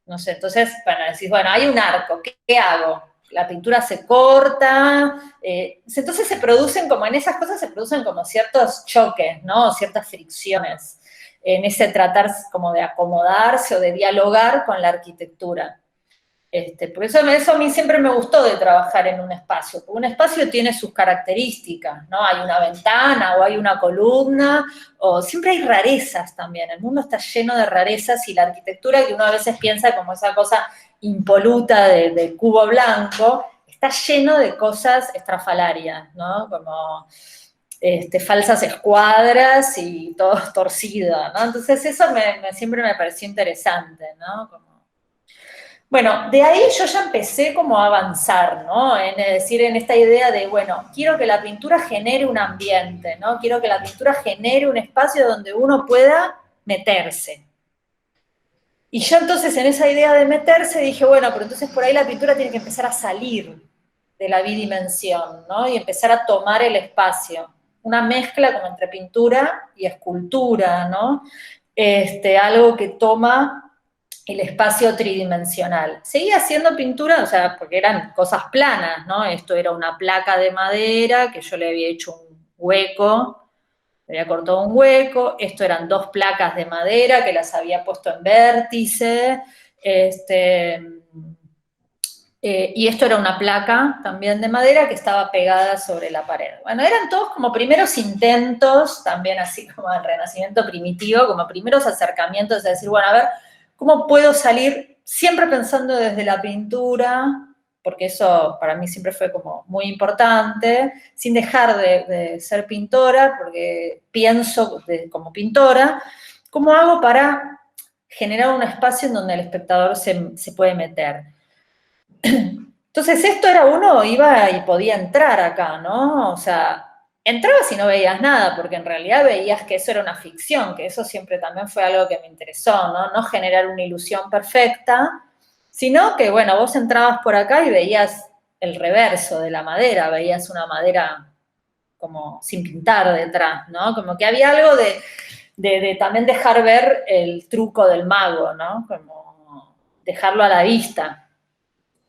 No sé, entonces, bueno, decís, bueno, hay un arco, ¿qué hago? La pintura se corta, entonces se producen como, en esas cosas se producen como ciertos choques, ¿no? Ciertas fricciones, en ese tratar como de acomodarse o de dialogar con la arquitectura. Por eso a mí siempre me gustó de trabajar en un espacio, porque un espacio tiene sus características, ¿no? Hay una ventana o hay una columna, o siempre hay rarezas también, el mundo está lleno de rarezas y la arquitectura que uno a veces piensa como esa cosa impoluta de cubo blanco, está lleno de cosas estrafalarias, ¿no? Como falsas escuadras y todo torcido, ¿no? Entonces eso siempre me pareció interesante, ¿no? Bueno, de ahí yo ya empecé como a avanzar, ¿no? Es decir, en esta idea de, bueno, quiero que la pintura genere un ambiente, ¿no? Quiero que la pintura genere un espacio donde uno pueda meterse. Y yo entonces en esa idea de meterse dije, bueno, pero entonces por ahí la pintura tiene que empezar a salir de la bidimensión, ¿no? Y empezar a tomar el espacio. una mezcla como entre pintura y escultura, ¿no? Algo que toma el espacio tridimensional. Seguía haciendo pintura, o sea, porque eran cosas planas, ¿no? Esto era una placa de madera que yo le había hecho un hueco, le había cortado un hueco, esto eran 2 placas de madera que las había puesto en vértice, y esto era una placa también de madera que estaba pegada sobre la pared. Bueno, eran todos como primeros intentos, también así como el Renacimiento primitivo, como primeros acercamientos a decir, bueno, a ver, ¿cómo puedo salir siempre pensando desde la pintura? Porque eso para mí siempre fue como muy importante, sin dejar de ser pintora, porque pienso como pintora, ¿cómo hago para generar un espacio en donde el espectador se puede meter? Entonces esto era uno, iba y podía entrar acá, ¿no? O sea, entrabas y no veías nada, porque en realidad veías que eso era una ficción, que eso siempre también fue algo que me interesó, ¿no? No generar una ilusión perfecta, sino que, bueno, vos entrabas por acá y veías el reverso de la madera, veías una madera como sin pintar detrás, ¿no? Como que había algo de también dejar ver el truco del mago, ¿no? Como dejarlo a la vista.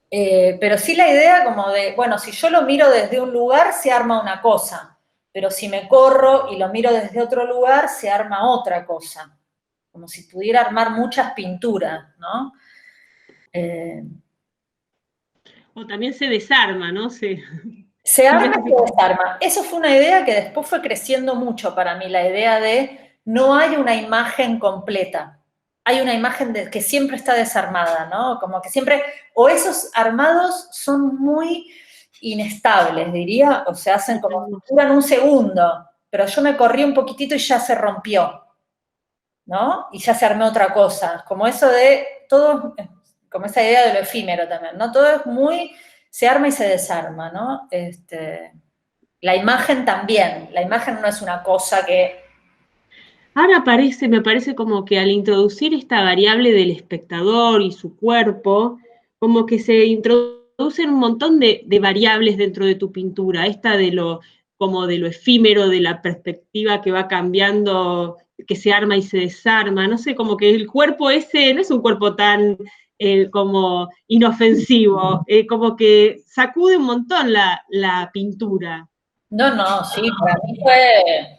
Pero sí la idea como de, bueno, si yo lo miro desde un lugar, se arma una cosa, pero si me corro y lo miro desde otro lugar, se arma otra cosa, como si pudiera armar muchas pinturas, ¿no? O también se desarma, ¿no? Se arma y se desarma. Eso fue una idea que después fue creciendo mucho para mí, la idea de no hay una imagen completa. Hay una imagen que siempre está desarmada, ¿no? Como que siempre, o esos armados son muy inestables, diría, o se hacen como que duran un segundo, pero yo me corrí un poquitito y ya se rompió, ¿no? Y ya se armó otra cosa. Como eso de todo, como esa idea de lo efímero también, ¿no? Todo es muy, se arma y se desarma, ¿no? La imagen también, la imagen no es una cosa que... Ahora me parece como que al introducir esta variable del espectador y su cuerpo, como que se introducen un montón de variables dentro de tu pintura, esta como de lo efímero, de la perspectiva que va cambiando, que se arma y se desarma, no sé, como que el cuerpo ese no es un cuerpo tan como inofensivo, como que sacude un montón la pintura. No, no, sí, para mí fue...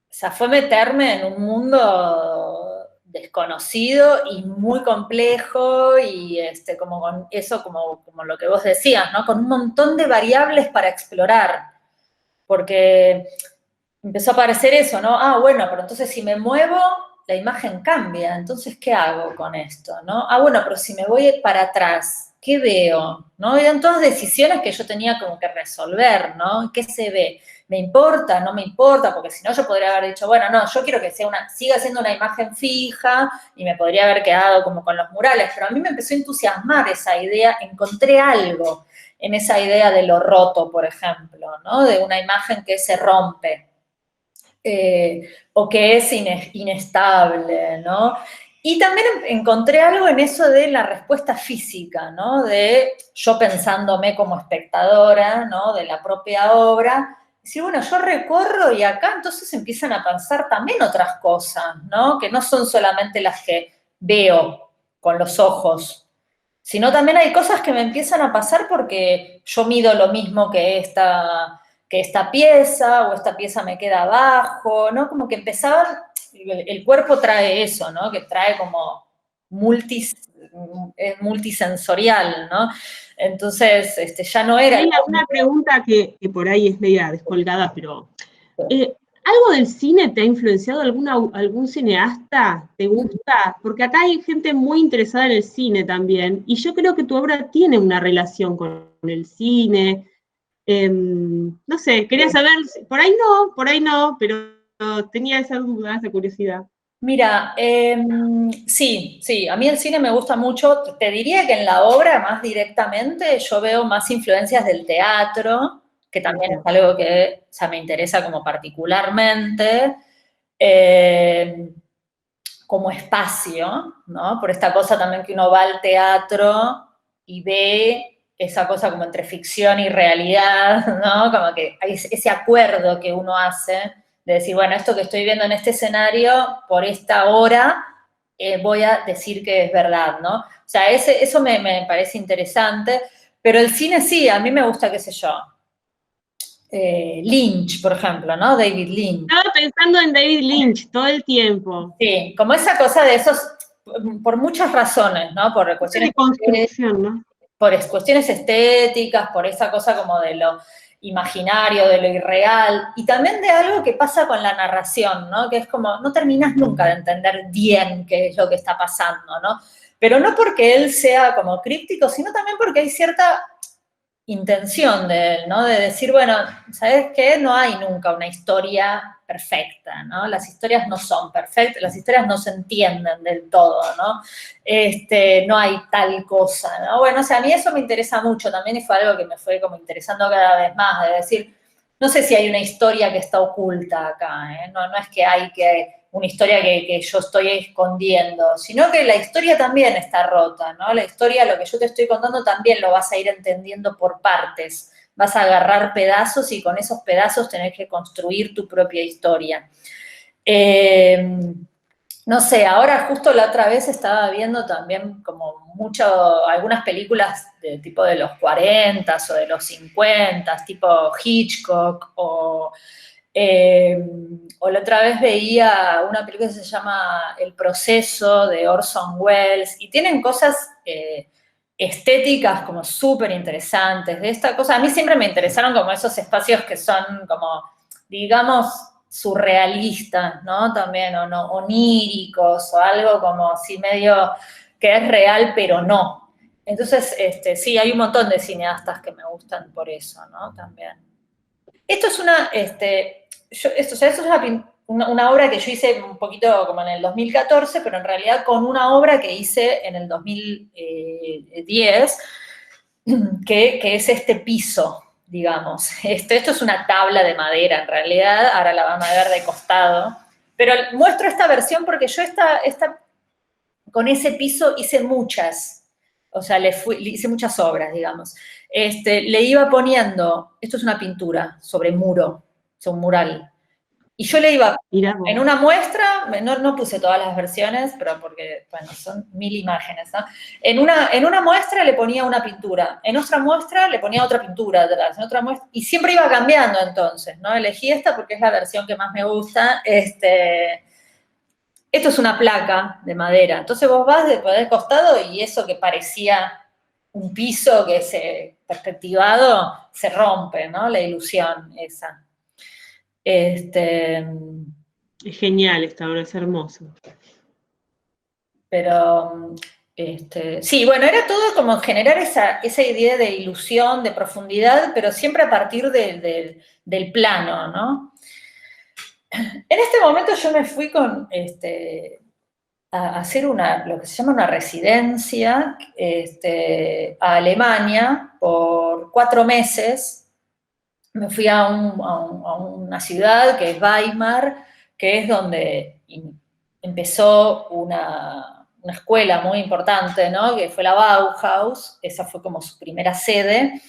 O sea, fue meterme en un mundo desconocido y muy complejo y como con eso, como lo que vos decías, ¿no? Con un montón de variables para explorar, porque empezó a aparecer eso, ¿no? Ah, bueno, pero entonces si me muevo, la imagen cambia, entonces, ¿qué hago con esto, no? Ah, bueno, pero si me voy para atrás, ¿qué veo? ¿No? Eran todas decisiones que yo tenía como que resolver, ¿no? ¿Qué se ve? ¿Me importa? ¿No me importa? Porque si no yo podría haber dicho, bueno, no, yo quiero que siga siendo una imagen fija y me podría haber quedado como con los murales, pero a mí me empezó a entusiasmar esa idea, encontré algo en esa idea de lo roto, por ejemplo, ¿no? De una imagen que se rompe. O que es inestable, ¿no? Y también encontré algo en eso de la respuesta física, ¿no? De yo pensándome como espectadora, ¿no? De la propia obra, decir, bueno, yo recorro y acá entonces empiezan a pensar también otras cosas, ¿no? Que no son solamente las que veo con los ojos, sino también hay cosas que me empiezan a pasar porque yo mido lo mismo que esta pieza, o esta pieza me queda abajo, ¿no? Como que empezaban, el cuerpo trae eso, ¿no? Que trae como multisensorial, ¿no? Entonces, ya no era... Hay una pregunta que por ahí es media descolgada, pero ¿algo del cine te ha influenciado? ¿Algún cineasta te gusta? Porque acá hay gente muy interesada en el cine también, y yo creo que tu obra tiene una relación con el cine. No sé, quería saber, por ahí no, pero tenía esa duda, esa curiosidad. Mira, sí, a mí el cine me gusta mucho. Te diría que en la obra más directamente yo veo más influencias del teatro, que también es algo que me interesa como particularmente, como espacio, ¿no? Por esta cosa también que uno va al teatro y ve esa cosa como entre ficción y realidad, ¿no? Como que hay ese acuerdo que uno hace de decir, bueno, esto que estoy viendo en este escenario, por esta hora, voy a decir que es verdad, ¿no? O sea, eso me parece interesante, pero el cine sí, a mí me gusta, qué sé yo, Lynch, por ejemplo, ¿no? David Lynch. Estaba pensando en David Lynch todo el tiempo. Sí, como esa cosa de esos, por muchas razones, ¿no? Por cuestiones De construcción, ¿no? por cuestiones estéticas, por esa cosa como de lo imaginario, de lo irreal, y también de algo que pasa con la narración, ¿no? Que es como, no terminas nunca de entender bien qué es lo que está pasando, ¿no? Pero no porque él sea como críptico, sino también porque hay cierta intención de él, ¿no? De decir, bueno, ¿sabes qué? No hay nunca una historia perfecta, ¿no? Las historias no son perfectas, las historias no se entienden del todo, ¿no? No hay tal cosa, ¿no? Bueno, o sea, a mí eso me interesa mucho también y fue algo que me fue como interesando cada vez más, de decir, no sé si hay una historia que está oculta acá, ¿eh? No, no es que hay una historia que yo estoy escondiendo, sino que la historia también está rota, ¿no? La historia, lo que yo te estoy contando, también lo vas a ir entendiendo por partes. Vas a agarrar pedazos y con esos pedazos tenés que construir tu propia historia. No sé, ahora justo la otra vez estaba viendo también como algunas películas de tipo de los 40 o de los 50, tipo Hitchcock, o la otra vez veía una película que se llama El Proceso, de Orson Welles, y tienen cosas estéticas como súper interesantes. De esta cosa, a mí siempre me interesaron como esos espacios que son como, digamos, surrealistas, ¿no? También, o no, oníricos, o algo como así medio que es real, pero no. Entonces, sí, hay un montón de cineastas que me gustan por eso, ¿no? También. Esto es o sea, esto es una obra que yo hice un poquito como en el 2014, pero en realidad con una obra que hice en el 2010, que es este piso, digamos. Esto es una tabla de madera, en realidad, ahora la van a ver de costado, pero muestro esta versión porque yo con ese piso hice muchas, o sea, le hice muchas obras, digamos. Le iba poniendo, esto es una pintura sobre muro, es un mural, y yo le iba, en una muestra, no puse todas las versiones, pero porque, bueno, son 1000 imágenes, ¿no? En una muestra le ponía una pintura, en otra muestra le ponía otra pintura atrás, en otra muestra, y siempre iba cambiando entonces, ¿no? Elegí esta porque es la versión que más me gusta, esto es una placa de madera, entonces vos vas de costado y eso que parecía un piso que perspectivado se rompe, ¿no? La ilusión esa. Es genial esta obra, es hermoso. Pero, sí, bueno, era todo como generar esa idea de ilusión, de profundidad, pero siempre a partir del plano, ¿no? En este momento yo me fui a hacer lo que se llama una residencia a Alemania por 4 meses. Me fui a una ciudad que es Weimar, que es donde empezó una escuela muy importante, ¿no? Que fue la Bauhaus, esa fue como su primera sede.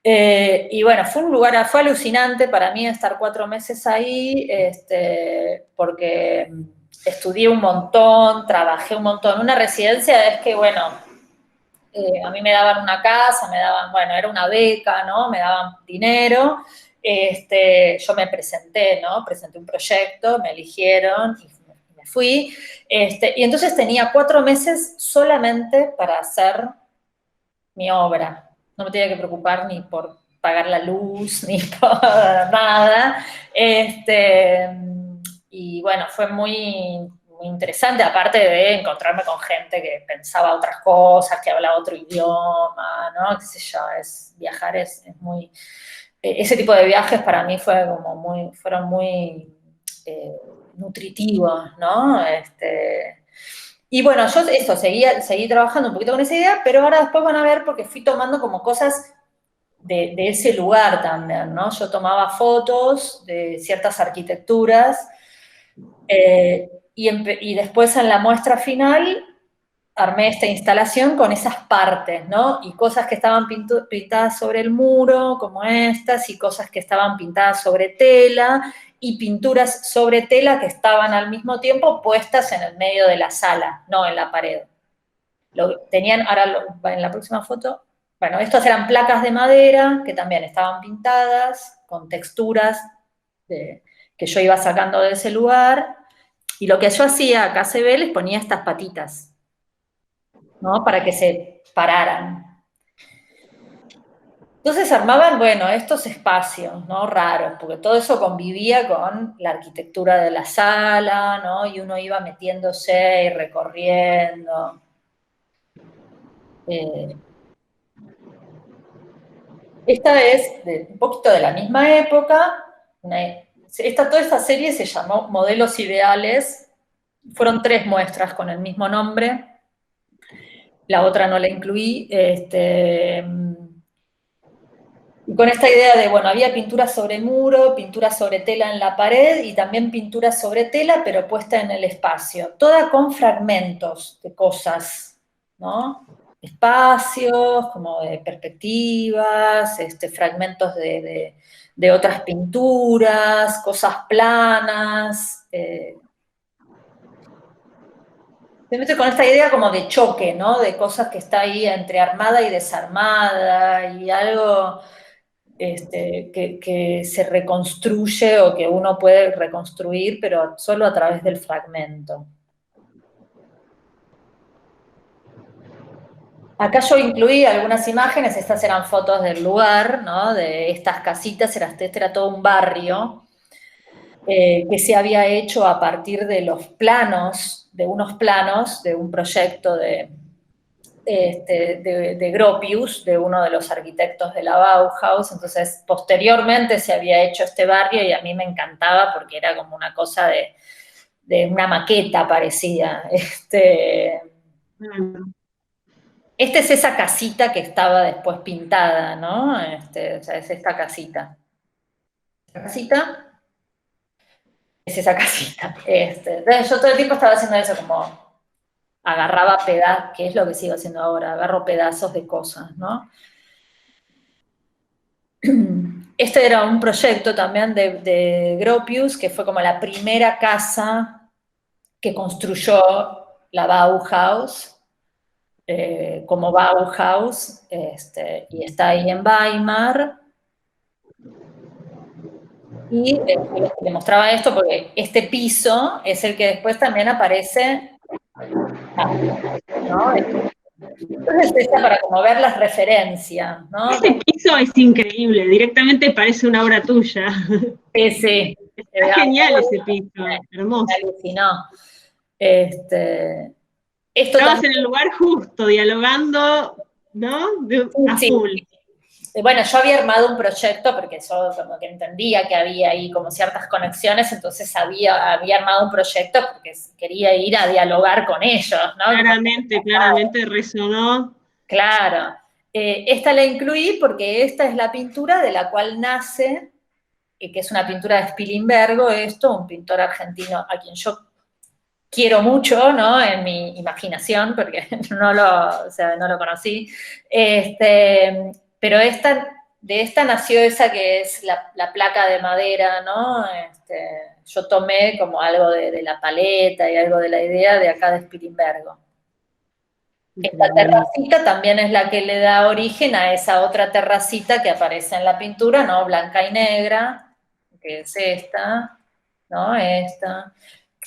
Y bueno, fue alucinante para mí estar 4 meses ahí, porque estudié un montón, trabajé un montón. Una residencia es que, bueno, a mí me daban una casa, bueno, era una beca, ¿no? Me daban dinero. Yo me presenté, ¿no? Presenté un proyecto, me eligieron y me fui. Y entonces tenía 4 meses solamente para hacer mi obra. No me tenía que preocupar ni por pagar la luz, ni por nada. Y bueno, fue muy interesante, aparte de encontrarme con gente que pensaba otras cosas, que hablaba otro idioma, ¿no? Qué sé yo, viajar es muy... ese tipo de viajes para mí fueron muy nutritivos, ¿no? Y bueno, yo seguí trabajando un poquito con esa idea, pero ahora después van a ver porque fui tomando como cosas de ese lugar también, ¿no? Yo tomaba fotos de ciertas arquitecturas y después en la muestra final armé esta instalación con esas partes, ¿no? Y cosas que estaban pintadas sobre el muro, como estas, y cosas que estaban pintadas sobre tela, y pinturas sobre tela que estaban al mismo tiempo puestas en el medio de la sala, no en la pared. Tenían, en la próxima foto, bueno, estas eran placas de madera que también estaban pintadas con texturas que yo iba sacando de ese lugar, y lo que yo hacía, acá se ve, les ponía estas patitas, ¿no? Para que se pararan. Entonces armaban, bueno, estos espacios, ¿no? Raros, porque todo eso convivía con la arquitectura de la sala, ¿no? Y uno iba metiéndose y recorriendo. Esta es un poquito de la misma época. Toda esta serie se llamó Modelos Ideales. Fueron 3 muestras con el mismo nombre. La otra no la incluí. Y con esta idea de, bueno, había pintura sobre muro, pintura sobre tela en la pared y también pintura sobre tela, pero puesta en el espacio. Toda con fragmentos de cosas, ¿no? Espacios, como de perspectivas, fragmentos de otras pinturas, cosas planas. Se mete con esta idea como de choque, ¿no? De cosas que está ahí entre armada y desarmada y algo que se reconstruye o que uno puede reconstruir, pero solo a través del fragmento. Acá yo incluí algunas imágenes, estas eran fotos del lugar, ¿no? De estas casitas, este era todo un barrio que se había hecho a partir de los planos, de unos planos de un proyecto de Gropius, de uno de los arquitectos de la Bauhaus. Entonces, posteriormente se había hecho este barrio y a mí me encantaba porque era como una cosa de una maqueta parecida. Es esa casita que estaba después pintada, ¿no? O sea, es esta casita. ¿Esta casita? Es esa casita. Entonces yo todo el tiempo estaba haciendo eso, como agarraba pedazos, que es lo que sigo haciendo ahora, agarro pedazos de cosas, ¿no? Este era un proyecto también de Gropius, que fue como la primera casa que construyó la Bauhaus, como Bauhaus, y está ahí en Weimar. Y le mostraba esto porque este piso es el que después también aparece, ¿no? Entonces está para como ver las referencias, ¿no? Ese piso es increíble, directamente parece una obra tuya. Sí. Está genial ese piso, hermoso. Me alucinó. Esto Estabas también, en el lugar justo, dialogando, ¿no? A full. Bueno, yo había armado un proyecto porque yo como que entendía que había ahí como ciertas conexiones, entonces había armado un proyecto porque quería ir a dialogar con ellos, ¿no? Claramente resonó. Claro. Esta la incluí porque esta es la pintura de la cual nace, que es una pintura de Spilimbergo, un pintor argentino a quien yo quiero mucho, ¿no? En mi imaginación, porque no lo conocí. Pero de esta nació esa que es la placa de madera, ¿no? Yo tomé como algo de la paleta y algo de la idea de acá de Spilimbergo. Esta terracita también es la que le da origen a esa otra terracita que aparece en la pintura, ¿no? Blanca y negra, que es esta, ¿no? Esta.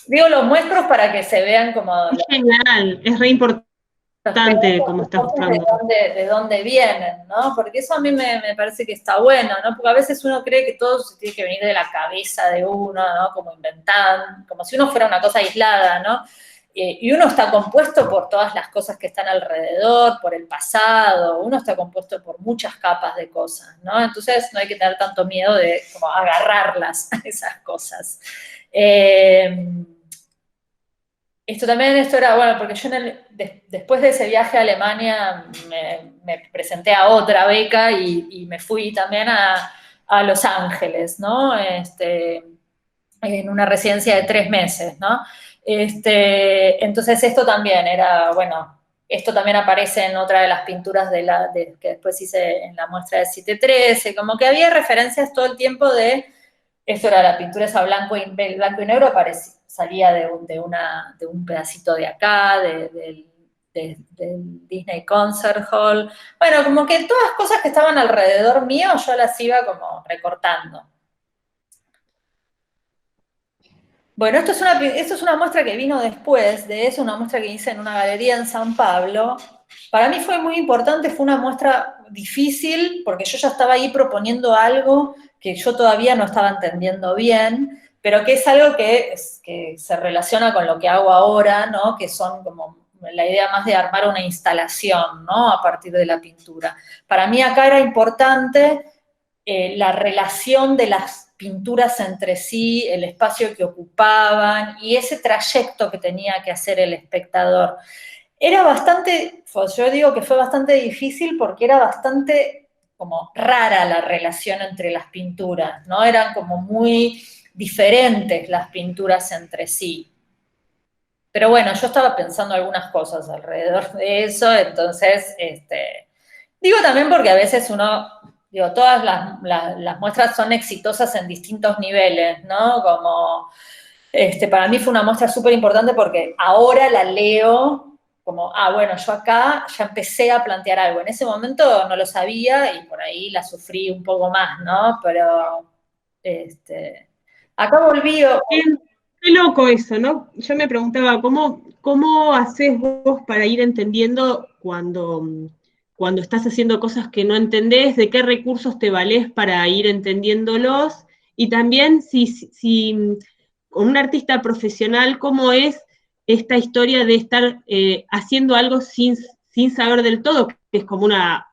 Digo, los muestro para que se vean como... Es genial, es re importante como estás mostrando. De dónde vienen, ¿no? Porque eso a mí me parece que está bueno, ¿no? Porque a veces uno cree que todo se tiene que venir de la cabeza de uno, ¿no? Como inventar, como si uno fuera una cosa aislada, ¿no? Y uno está compuesto por todas las cosas que están alrededor, por el pasado, uno está compuesto por muchas capas de cosas, ¿no? Entonces no hay que tener tanto miedo de como agarrarlas a esas cosas. Esto era, bueno, porque yo después de ese viaje a Alemania me presenté a otra beca y me fui también a Los Ángeles, ¿no? En una residencia de 3 meses, ¿no? Entonces esto también era, bueno, esto también aparece en otra de las pinturas que después hice en la muestra de 713, como que había referencias todo el tiempo de, esto era la pintura esa blanco y negro, salía de un pedacito de acá, del Disney Concert Hall. Bueno, como que todas las cosas que estaban alrededor mío, yo las iba como recortando. Bueno, esto es una muestra que vino después de eso, una muestra que hice en una galería en San Pablo. Para mí fue muy importante, fue una muestra difícil, porque yo ya estaba ahí proponiendo algo que yo todavía no estaba entendiendo bien, pero que es algo que se relaciona con lo que hago ahora, ¿no? Que son como la idea más de armar una instalación, ¿no? A partir de la pintura. Para mí acá era importante la relación de las pinturas entre sí, el espacio que ocupaban y ese trayecto que tenía que hacer el espectador. Era bastante, yo digo que fue bastante difícil porque era bastante como rara la relación entre las pinturas, ¿no? Eran como muy diferentes las pinturas entre sí. Pero bueno, yo estaba pensando algunas cosas alrededor de eso, entonces, digo también porque a veces todas las muestras son exitosas en distintos niveles, ¿no? Como, para mí fue una muestra súper importante porque ahora la leo como, bueno, yo acá ya empecé a plantear algo. En ese momento no lo sabía y por ahí la sufrí un poco más, ¿no? Pero, acá volví. Qué loco eso, ¿no? Yo me preguntaba, ¿cómo haces vos para ir entendiendo cuando estás haciendo cosas que no entendés? ¿De qué recursos te valés para ir entendiéndolos? Y también si con un artista profesional, ¿cómo es esta historia de estar haciendo algo sin saber del todo, que es como una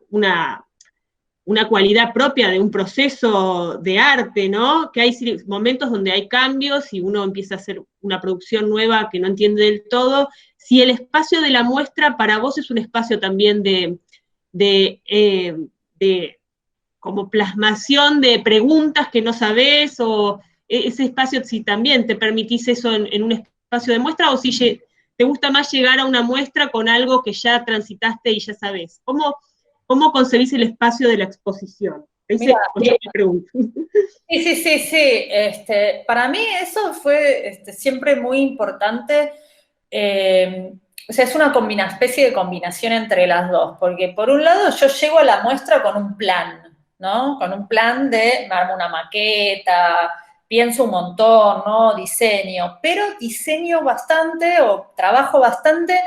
cualidad propia de un proceso de arte, ¿no? Que hay momentos donde hay cambios y uno empieza a hacer una producción nueva que no entiende del todo. Si el espacio de la muestra para vos es un espacio también de como plasmación de preguntas que no sabés, o ese espacio, si también te permitís eso en un espacio de muestra, o si te gusta más llegar a una muestra con algo que ya transitaste y ya sabés. ¿Cómo concebís el espacio de la exposición? Mira, me pregunto. Sí. Para mí eso fue siempre muy importante. O sea, es una especie de combinación entre las dos, porque por un lado yo llego a la muestra con un plan, ¿no? Con un plan me armo una maqueta, pienso un montón, ¿no? Pero diseño bastante o trabajo bastante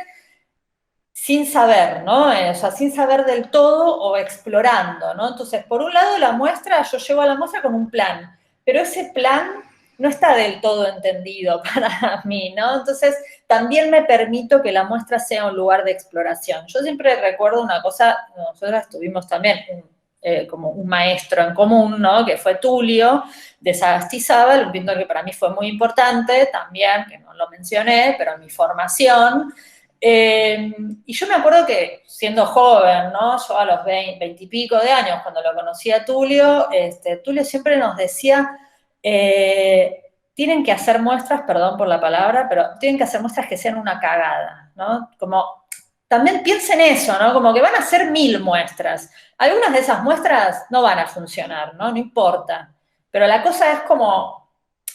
sin saber, ¿no? O sea, sin saber del todo o explorando, ¿no? Entonces, por un lado, yo llego a la muestra con un plan, pero ese plan no está del todo entendido para mí, ¿no? Entonces, también me permito que la muestra sea un lugar de exploración. Yo siempre recuerdo una cosa, nosotros tuvimos también como un maestro en común, ¿no? Que fue Tulio, de Sagastizábal, un pintor que para mí fue muy importante también, que no lo mencioné, pero en mi formación. Y yo me acuerdo que siendo joven, ¿no? Yo a los 20 y pico de años, cuando lo conocí a Tulio, Tulio siempre nos decía, tienen que hacer muestras, perdón por la palabra, pero tienen que hacer muestras que sean una cagada, ¿no? Como, también piensen eso, ¿no? Como que van a hacer 1000 muestras. Algunas de esas muestras no van a funcionar, ¿no? No importa. Pero la cosa es como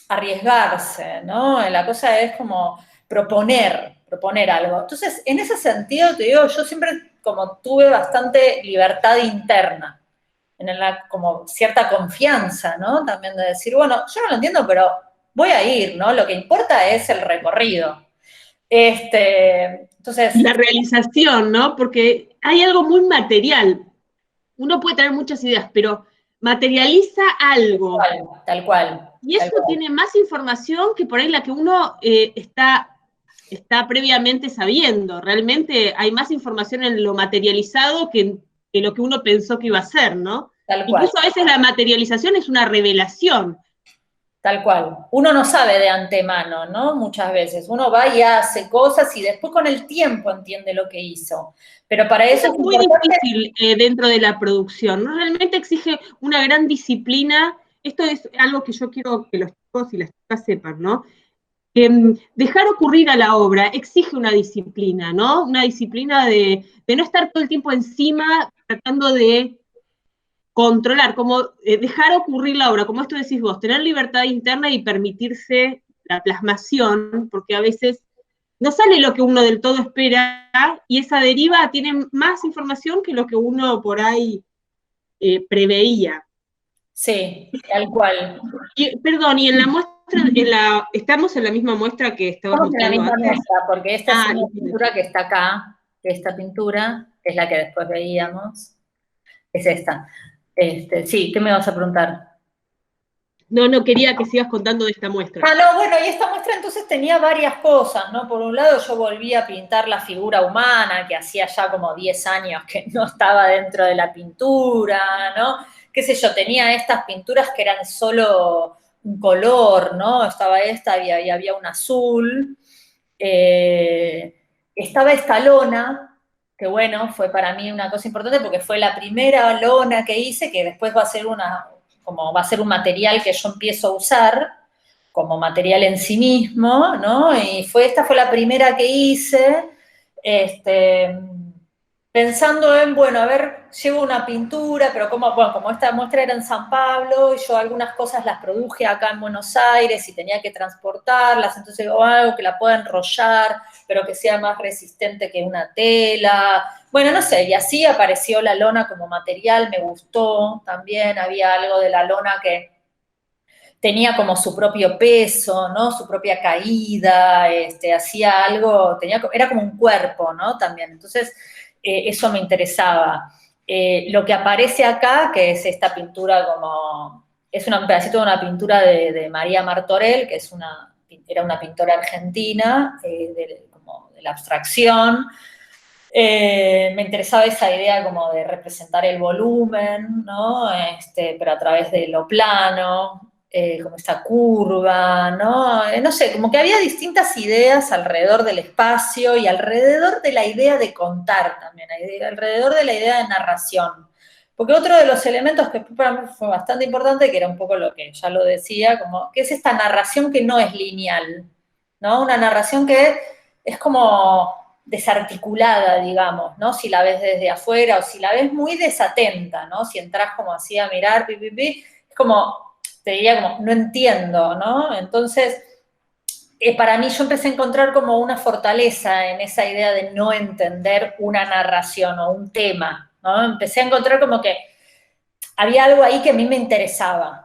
arriesgarse, ¿no? La cosa es como proponer algo. Entonces, en ese sentido, te digo, yo siempre como tuve bastante libertad interna, como cierta confianza, ¿no? También de decir, bueno, yo no lo entiendo, pero voy a ir, ¿no? Lo que importa es el recorrido. Entonces... La realización, ¿no? Porque hay algo muy material. Uno puede tener muchas ideas, pero materializa algo. Tal cual. Y eso tiene más información que por ahí la que uno está previamente sabiendo. Realmente hay más información en lo materializado que en lo que uno pensó que iba a ser, ¿no? Tal cual. Incluso a veces la materialización es una revelación. Tal cual. Uno no sabe de antemano, ¿no? Muchas veces. Uno va y hace cosas y después con el tiempo entiende lo que hizo. Pero para eso es muy difícil dentro de la producción, ¿no? Realmente exige una gran disciplina. Esto es algo que yo quiero que los chicos y las chicas sepan, ¿no? dejar ocurrir a la obra exige una disciplina, ¿no? Una disciplina de no estar todo el tiempo encima tratando de controlar, como dejar ocurrir la obra, como esto decís vos, tener libertad interna y permitirse la plasmación, porque a veces no sale lo que uno del todo espera y esa deriva tiene más información que lo que uno por ahí preveía. Sí, tal cual. Perdón, y en la muestra, ¿estamos en la misma muestra que estabas Estamos en la mostrando misma antes? muestra, porque esta es una Entiendo. pintura que está acá, esta pintura, que es la que después veíamos, es esta. Sí, ¿qué me vas a preguntar? No, quería que sigas contando de esta muestra. No, bueno, y esta muestra entonces tenía varias cosas, ¿no? Por un lado yo volví a pintar la figura humana, que hacía ya como 10 años que no estaba dentro de la pintura, ¿no? Qué sé yo, tenía estas pinturas que eran solo un color, ¿no? Estaba esta y había un azul. Estaba esta lona, que bueno, fue para mí una cosa importante porque fue la primera lona que hice, que después va a ser un material que yo empiezo a usar como material en sí mismo, ¿no? Y esta fue la primera que hice, pensando en, bueno, a ver, llevo una pintura, pero como esta muestra era en San Pablo, y yo algunas cosas las produje acá en Buenos Aires y tenía que transportarlas, entonces digo, algo que la pueda enrollar, pero que sea más resistente que una tela. Bueno, no sé, y así apareció la lona como material, me gustó también, había algo de la lona que tenía como su propio peso, ¿no? Su propia caída, hacía algo, era como un cuerpo, ¿no? También, entonces eso me interesaba. Lo que aparece acá, que es esta pintura es un pedacito de una pintura de María Martorell, que era una pintora argentina, como de la abstracción. Me interesaba esa idea como de representar el volumen, ¿no? Pero a través de lo plano, como esta curva, ¿no? No sé, como que había distintas ideas alrededor del espacio y alrededor de la idea de contar también, alrededor de la idea de narración. Porque otro de los elementos que para mí fue bastante importante, que era un poco lo que ya lo decía, como que es esta narración que no es lineal, ¿no? Una narración que es como desarticulada, digamos, ¿no? Si la ves desde afuera o si la ves muy desatenta, ¿no? Si entras como así a mirar, es como, te diría como, no entiendo, ¿no? Entonces, para mí yo empecé a encontrar como una fortaleza en esa idea de no entender una narración o un tema, ¿no? Empecé a encontrar como que había algo ahí que a mí me interesaba.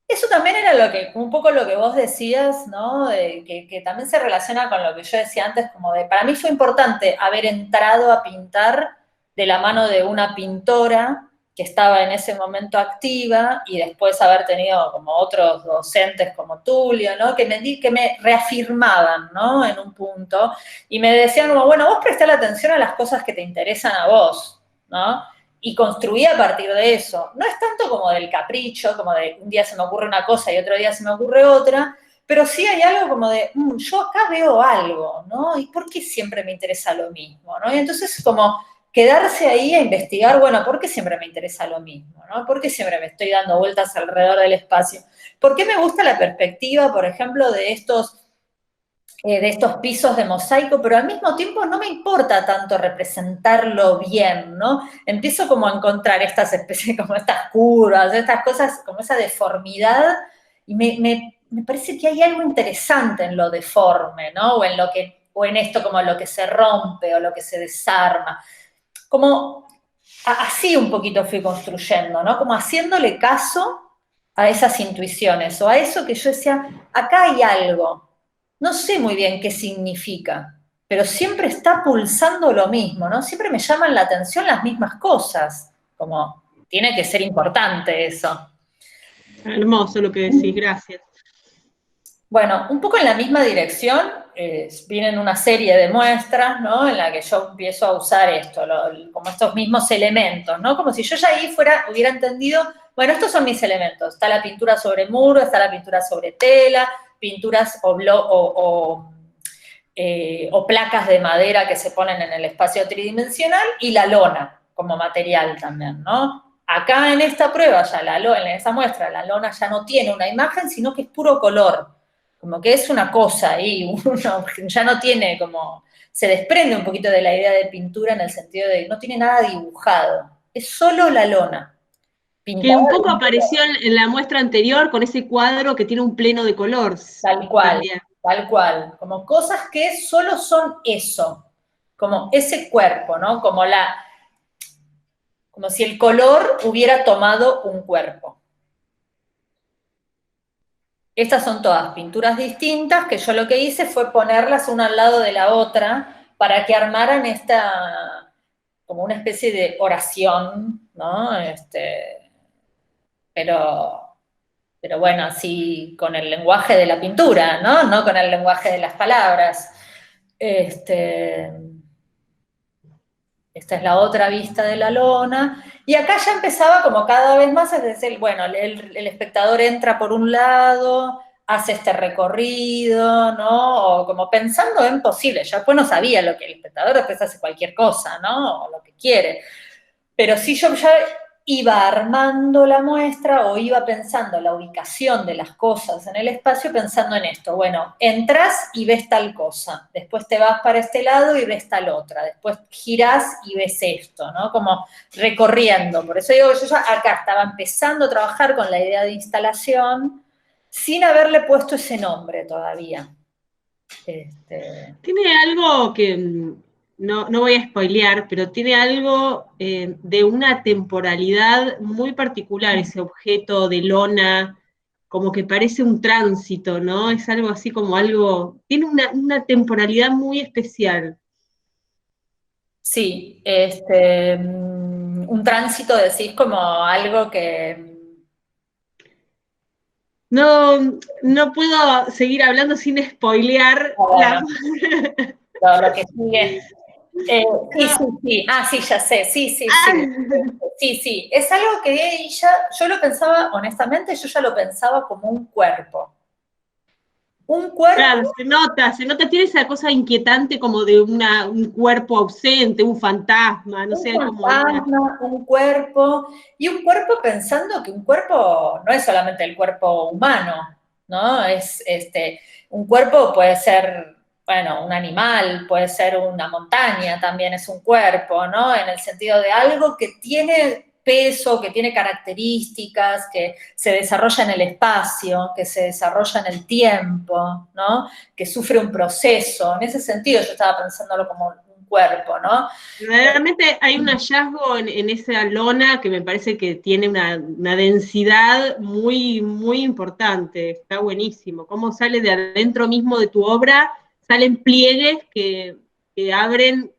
Eso también era un poco lo que vos decías, ¿no? Que también se relaciona con lo que yo decía antes, como para mí fue importante haber entrado a pintar de la mano de una pintora que estaba en ese momento activa y después haber tenido como otros docentes como Tulio, ¿no? Que me reafirmaban, ¿no? En un punto y me decían como, bueno, vos prestá la atención a las cosas que te interesan a vos, ¿no? Y construí a partir de eso. No es tanto como del capricho, como de un día se me ocurre una cosa y otro día se me ocurre otra, pero sí hay algo como de, yo acá veo algo, ¿no? ¿Y por qué siempre me interesa lo mismo, ¿no? Y entonces como quedarse ahí a investigar, bueno, ¿por qué siempre me interesa lo mismo, ¿no? ¿Por qué siempre me estoy dando vueltas alrededor del espacio? ¿Por qué me gusta la perspectiva, por ejemplo, de estos pisos de mosaico, pero al mismo tiempo no me importa tanto representarlo bien, ¿no? Empiezo como a encontrar estas especies, como estas curvas, estas cosas, como esa deformidad, y me parece que hay algo interesante en lo deforme, ¿no? O en esto como lo que se rompe o lo que se desarma. Como así un poquito fui construyendo, ¿no? Como haciéndole caso a esas intuiciones, o a eso que yo decía, acá hay algo. No sé muy bien qué significa, pero siempre está pulsando lo mismo, ¿no? Siempre me llaman la atención las mismas cosas, como tiene que ser importante eso. Hermoso lo que decís, gracias. Bueno, un poco en la misma dirección, vienen una serie de muestras, ¿no? En la que yo empiezo a usar esto, como estos mismos elementos, ¿no? Como si yo ya ahí hubiera entendido, bueno, estos son mis elementos. Está la pintura sobre muro, está la pintura sobre tela, pinturas o placas de madera que se ponen en el espacio tridimensional y la lona como material también, ¿no? Acá en esta prueba, en esa muestra, la lona ya no tiene una imagen, sino que es puro color. como que es una cosa y uno ya no tiene como, se desprende un poquito de la idea de pintura en el sentido de no tiene nada dibujado, es solo la lona. Que Pintada un de poco un color. apareció en la muestra anterior con ese cuadro que tiene un pleno de color también. Tal cual, como cosas que solo son eso, como ese cuerpo, ¿no? Como si el color hubiera tomado un cuerpo. Estas son todas pinturas distintas que yo lo que hice fue ponerlas una al lado de la otra para que armaran como una especie de oración, ¿no? Pero, pero bueno, así con el lenguaje de la pintura, ¿no? No con el lenguaje de las palabras. Esta es la otra vista de la lona. Y acá ya empezaba como cada vez más, es decir, bueno, el espectador entra por un lado, hace este recorrido, ¿no? O como pensando en posible. Yo después no sabía lo que el espectador después hace cualquier cosa, ¿no? O lo que quiere. Pero sí yo ya iba armando la muestra o iba pensando la ubicación de las cosas en el espacio pensando en esto. Bueno, entras y ves tal cosa, después te vas para este lado y ves tal otra, después girás y ves esto, ¿no? Como recorriendo. Por eso digo, yo ya acá estaba empezando a trabajar con la idea de instalación sin haberle puesto ese nombre todavía. Tiene algo que no voy a spoilear, pero tiene algo de una temporalidad muy particular, ese objeto de lona, como que parece un tránsito, ¿no? Es algo así como algo, tiene una temporalidad muy especial. Sí, un tránsito decís como algo que... No puedo seguir hablando sin spoilear Bueno, la... lo que sigue. Sí, sí, sí. Ah, sí, ya sé. Sí, sí, sí. Sí, sí. Es algo que ella, yo lo pensaba, honestamente, yo ya lo pensaba como un cuerpo. Un cuerpo, Claro, se nota, tiene esa cosa inquietante como de un cuerpo ausente, un fantasma, no un sé, como una... fantasma, un cuerpo, y un cuerpo pensando que un cuerpo no es solamente el cuerpo humano, ¿no? Un cuerpo puede ser, bueno, un animal, puede ser una montaña, también es un cuerpo, ¿no? En el sentido de algo que tiene peso, que tiene características, que se desarrolla en el espacio, que se desarrolla en el tiempo, ¿no? Que sufre un proceso. En ese sentido yo estaba pensándolo como un cuerpo, ¿no? Realmente hay un hallazgo en esa lona que me parece que tiene una densidad muy, muy importante, está buenísimo. Cómo sale de adentro mismo de tu obra, salen pliegues que abren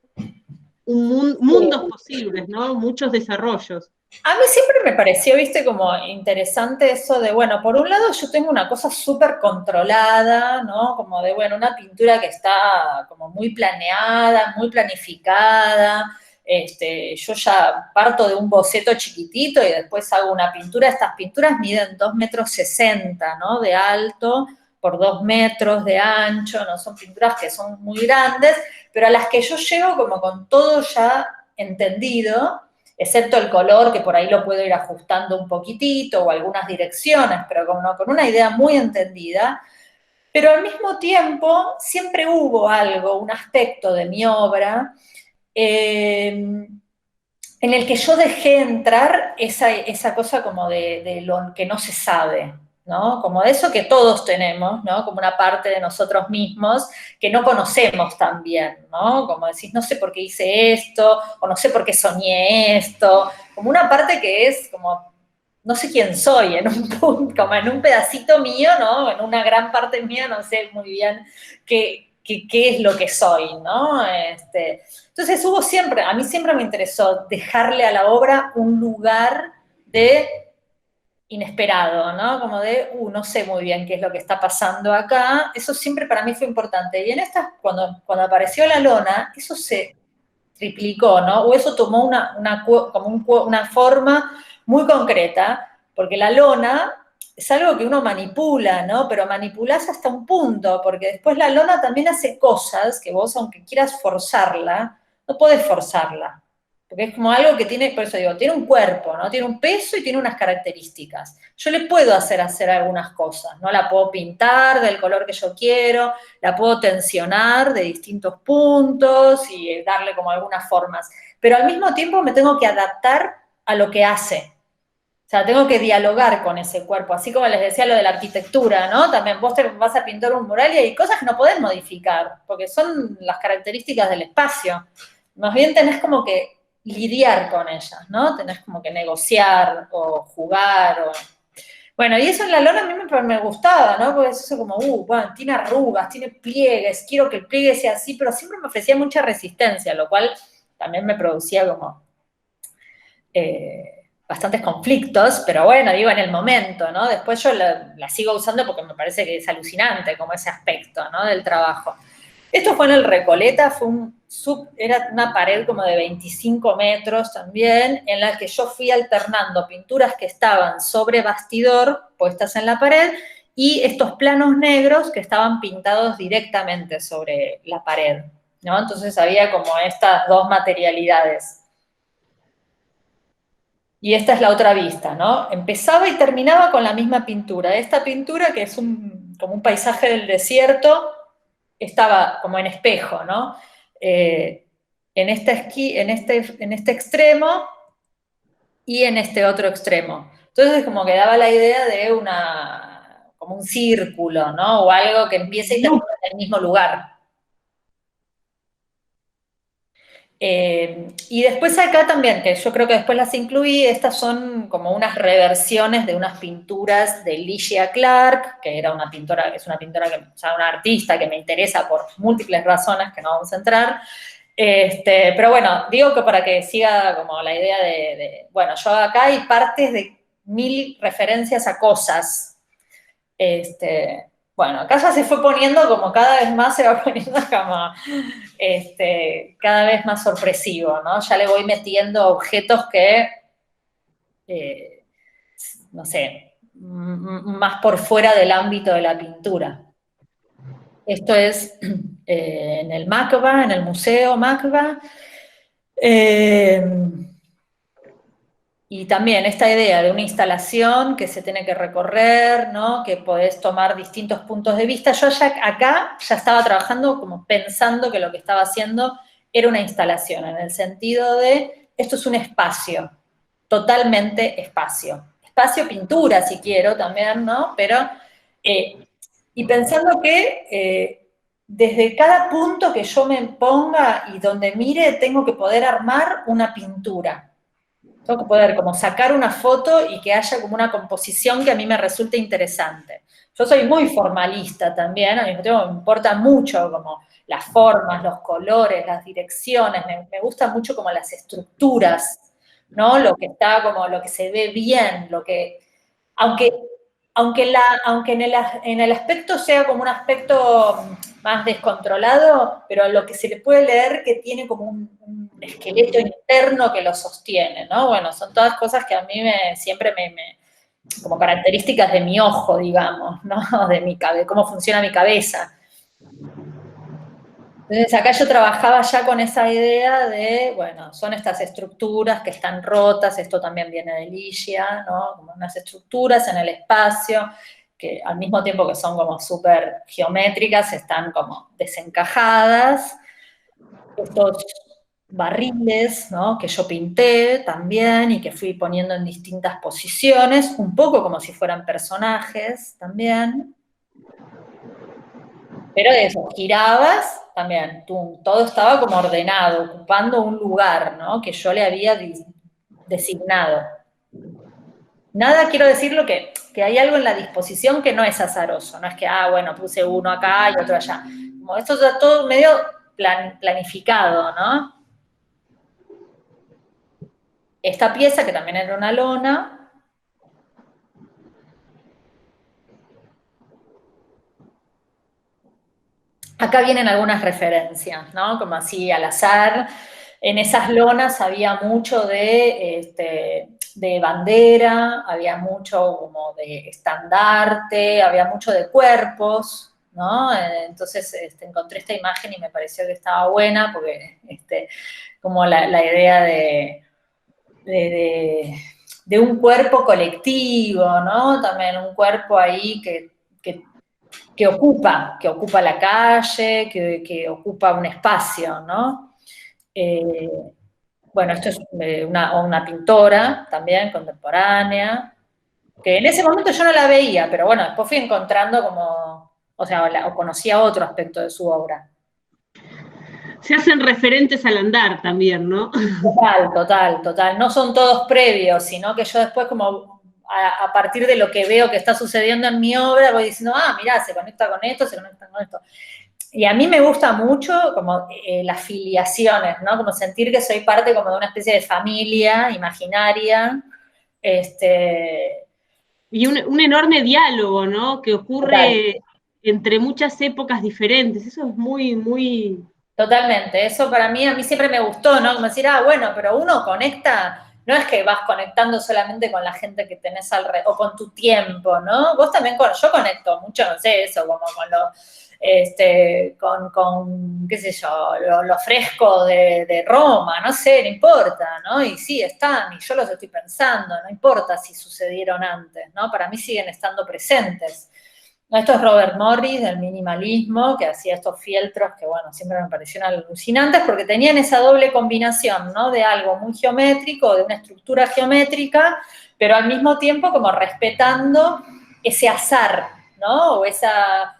mundos posibles, ¿no? Muchos desarrollos. A mí siempre me pareció, viste, como interesante eso de, bueno, por un lado yo tengo una cosa súper controlada, ¿no? Como de, bueno, una pintura que está como muy planeada, muy planificada. Yo ya parto de un boceto chiquitito y después hago una pintura. Estas pinturas miden 2,60 m, ¿no? De alto por 2 metros de ancho, ¿no? Son pinturas que son muy grandes, pero a las que yo llego como con todo ya entendido, excepto el color, que por ahí lo puedo ir ajustando un poquitito, o algunas direcciones, pero con una idea muy entendida. Pero al mismo tiempo, siempre hubo algo, un aspecto de mi obra, en el que yo dejé entrar esa cosa como de lo que no se sabe, ¿no? Como de eso que todos tenemos, ¿no? Como una parte de nosotros mismos que no conocemos tan bien, ¿no? Como decís, no sé por qué hice esto, o no sé por qué soñé esto, como una parte que es como, no sé quién soy, en un punto, como en un pedacito mío, ¿no? En una gran parte mía, no sé muy bien qué es lo que soy, ¿no? Entonces hubo siempre, a mí siempre me interesó dejarle a la obra un lugar de inesperado, ¿no? Como de, no sé muy bien qué es lo que está pasando acá. Eso siempre para mí fue importante. Y en estas, cuando apareció la lona, eso se triplicó, ¿no? O eso tomó una forma muy concreta, porque la lona es algo que uno manipula, ¿no? Pero manipulás hasta un punto, porque después la lona también hace cosas que vos, aunque quieras forzarla, no podés forzarla. porque es como algo que tiene, por eso digo, tiene un cuerpo, ¿no? Tiene un peso y tiene unas características. Yo le puedo hacer algunas cosas, ¿no? La puedo pintar del color que yo quiero, la puedo tensionar de distintos puntos y darle como algunas formas, pero al mismo tiempo me tengo que adaptar a lo que hace. O sea, tengo que dialogar con ese cuerpo, así como les decía lo de la arquitectura, ¿no? También vos te vas a pintar un mural y hay cosas que no podés modificar, porque son las características del espacio. Más bien tenés como que lidiar con ellas, ¿no? Tenés como que negociar o jugar o... Bueno, y eso en la lona a mí me gustaba, ¿no? Porque es eso como, bueno, tiene arrugas, tiene pliegues, quiero que el pliegue sea así, pero siempre me ofrecía mucha resistencia, lo cual también me producía como bastantes conflictos, pero bueno, digo, en el momento, ¿no? Después yo la sigo usando porque me parece que es alucinante como ese aspecto, ¿no? Del trabajo. Esto fue en el Recoleta, era una pared como de 25 metros también, en la que yo fui alternando pinturas que estaban sobre bastidor, puestas en la pared, y estos planos negros que estaban pintados directamente sobre la pared, ¿no? Entonces había como estas dos materialidades. Y esta es la otra vista, ¿no? Empezaba y terminaba con la misma pintura. Esta pintura, que es como un paisaje del desierto, estaba como en espejo, ¿no? En este extremo y en este otro extremo. Entonces como que daba la idea de como un círculo, ¿no? O algo que empiece y termine en el mismo lugar. Y después acá también, que yo creo que después las incluí, estas son como unas reversiones de unas pinturas de Ligia Clark, que era una pintora, es una pintora, o sea, una artista que me interesa por múltiples razones que no vamos a entrar. Pero bueno, digo que para que siga como la idea bueno, yo acá hay partes de 1000 referencias a cosas. Bueno, acá ya se fue poniendo como cada vez más, se va poniendo como cada vez más sorpresivo, ¿no? Ya le voy metiendo objetos que, no sé, más por fuera del ámbito de la pintura. Esto es en el MACBA, en el Museo MACBA. Y también esta idea de una instalación que se tiene que recorrer, ¿no? Que podés tomar distintos puntos de vista. Yo acá ya estaba trabajando como pensando que lo que estaba haciendo era una instalación, en el sentido de, esto es un espacio, totalmente espacio. Espacio pintura, si quiero, también, ¿no? Pero, y pensando que desde cada punto que yo me ponga y donde mire, tengo que poder armar una pintura. Tengo que poder como sacar una foto y que haya como una composición que a mí me resulte interesante. Yo soy muy formalista también, al mismo tiempo me importa mucho como las formas, los colores, las direcciones, me gusta mucho como las estructuras, ¿no? Lo que está como, lo que se ve bien, lo que, aunque en el aspecto sea como un aspecto más descontrolado, pero lo que se le puede leer que tiene como un esqueleto interno que lo sostiene, ¿no? Bueno, son todas cosas que a mí siempre como características de mi ojo, digamos, ¿no? De cómo funciona mi cabeza. Entonces acá yo trabajaba ya con esa idea de, bueno, son estas estructuras que están rotas, esto también viene de Ligia, ¿no? Como unas estructuras en el espacio, que al mismo tiempo que son como súper geométricas, están como desencajadas. Estos barriles, ¿no? Que yo pinté también y que fui poniendo en distintas posiciones, un poco como si fueran personajes también. Pero eso, girabas también, todo estaba como ordenado, ocupando un lugar, ¿no? Que yo le había designado. Nada quiero decir que hay algo en la disposición que no es azaroso, no es que, bueno, puse uno acá y otro allá. Como esto está todo medio planificado, ¿no? Esta pieza, que también era una lona, acá vienen algunas referencias, ¿no? Como así al azar. En esas lonas había mucho de bandera, había mucho como de estandarte, había mucho de cuerpos, ¿no? Entonces encontré esta imagen y me pareció que estaba buena, porque como la idea de un cuerpo colectivo, ¿no? También un cuerpo ahí que ocupa la calle, que ocupa un espacio, ¿no? Bueno, esto es una pintora también contemporánea, que en ese momento yo no la veía, pero bueno, después fui encontrando como, o sea, o conocía otro aspecto de su obra. Se hacen referentes al andar también, ¿no? Total, total, total. No son todos previos, sino que yo después como a partir de lo que veo que está sucediendo en mi obra, voy diciendo, mirá, se conecta con esto, se conecta con esto. Y a mí me gusta mucho como las filiaciones, ¿no? Como sentir que soy parte como de una especie de familia imaginaria. Y un enorme diálogo, ¿no? Que Total. ocurre entre muchas épocas diferentes. Eso es muy, muy... Totalmente, eso para mí, a mí siempre me gustó, ¿no? Como decir, bueno, pero uno conecta, no es que vas conectando solamente con la gente que tenés alrededor, o con tu tiempo, ¿no? Vos también, yo conecto mucho, no sé, eso, como con qué sé yo, lo fresco de Roma, no sé, no importa, ¿no? Y sí, están, y yo los estoy pensando, no importa si sucedieron antes, ¿no? Para mí siguen estando presentes. Esto es Robert Morris, del minimalismo, que hacía estos fieltros que, bueno, siempre me parecieron alucinantes porque tenían esa doble combinación, ¿no? De algo muy geométrico, de una estructura geométrica, pero al mismo tiempo como respetando ese azar, ¿no? O esa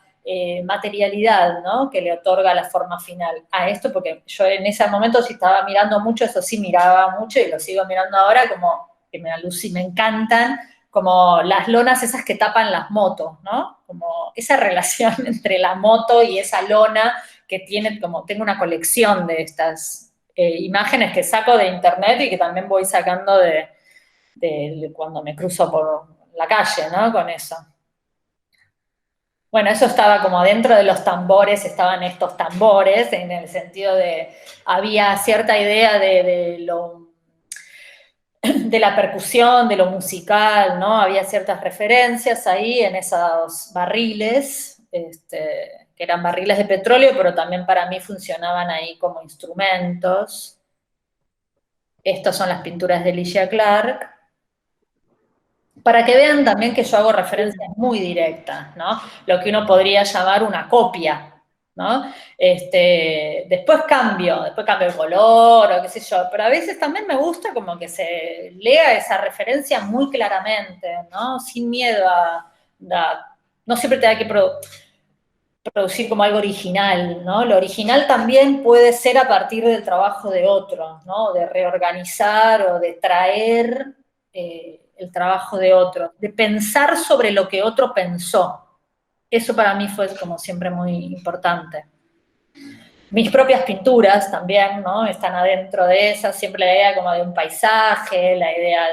materialidad, ¿no? Que le otorga la forma final a esto, porque yo en ese momento sí estaba mirando mucho, eso sí miraba mucho y lo sigo mirando ahora como que me encantan, como las lonas esas que tapan las motos, ¿no? Como esa relación entre la moto y esa lona que tiene, como tengo una colección de estas imágenes que saco de internet y que también voy sacando de cuando me cruzo por la calle, ¿no? Con eso. Bueno, eso estaba como dentro de los tambores, estaban estos tambores, en el sentido de, había cierta idea de la percusión, de lo musical, ¿no? Había ciertas referencias ahí en esos barriles, que eran barriles de petróleo, pero también para mí funcionaban ahí como instrumentos. Estas son las pinturas de Alicia Clark. Para que vean también que yo hago referencias muy directas, ¿no? Lo que uno podría llamar una copia, ¿no? Después cambio el color o qué sé yo, pero a veces también me gusta como que se lea esa referencia muy claramente, ¿no? Sin miedo no siempre te hay que producir como algo original, ¿no? Lo original también puede ser a partir del trabajo de otro, ¿no? De reorganizar o de traer el trabajo de otro, de pensar sobre lo que otro pensó. Eso para mí fue como siempre muy importante. Mis propias pinturas también, ¿no? Están adentro de esas, siempre la idea como de un paisaje, la idea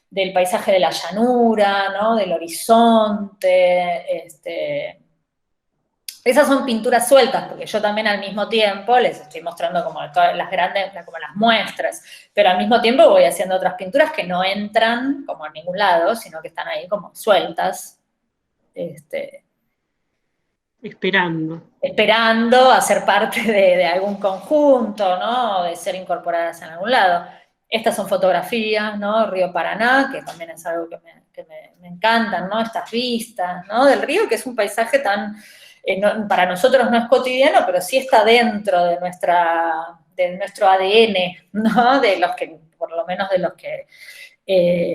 del paisaje de la llanura, ¿no? Del horizonte, esas son pinturas sueltas, porque yo también al mismo tiempo les estoy mostrando como todas las grandes, como las muestras, pero al mismo tiempo voy haciendo otras pinturas que no entran como a ningún lado, sino que están ahí como sueltas, esperando a ser parte de algún conjunto, ¿no? De ser incorporadas en algún lado. Estas son fotografías, ¿no? Río Paraná, que también es algo que me encantan, ¿no? Estas vistas, ¿no? Del río, que es un paisaje tan, para nosotros no es cotidiano, pero sí está dentro de nuestro ADN, ¿no? De los que, por lo menos de los que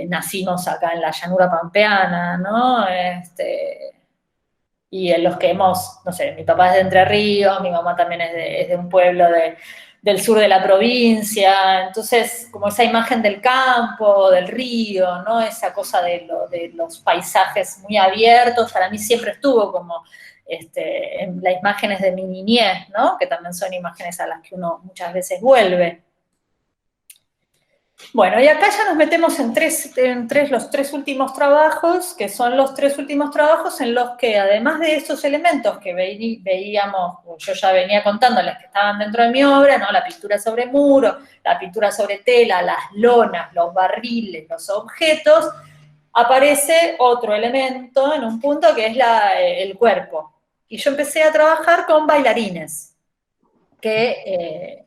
nacimos acá en la llanura pampeana, ¿no? Y en los que hemos, no sé, mi papá es de Entre Ríos, mi mamá también es de un pueblo del sur de la provincia, entonces como esa imagen del campo, del río, ¿no? Esa cosa de los paisajes muy abiertos, para mí siempre estuvo como en las imágenes de mi niñez, ¿no? Que también son imágenes a las que uno muchas veces vuelve. Bueno, y acá ya nos metemos en los tres últimos trabajos, que son los tres últimos trabajos en los que, además de estos elementos que veíamos, yo ya venía contándoles que estaban dentro de mi obra, ¿no? La pintura sobre muro, la pintura sobre tela, las lonas, los barriles, los objetos, aparece otro elemento en un punto que es el cuerpo, y yo empecé a trabajar con bailarines que,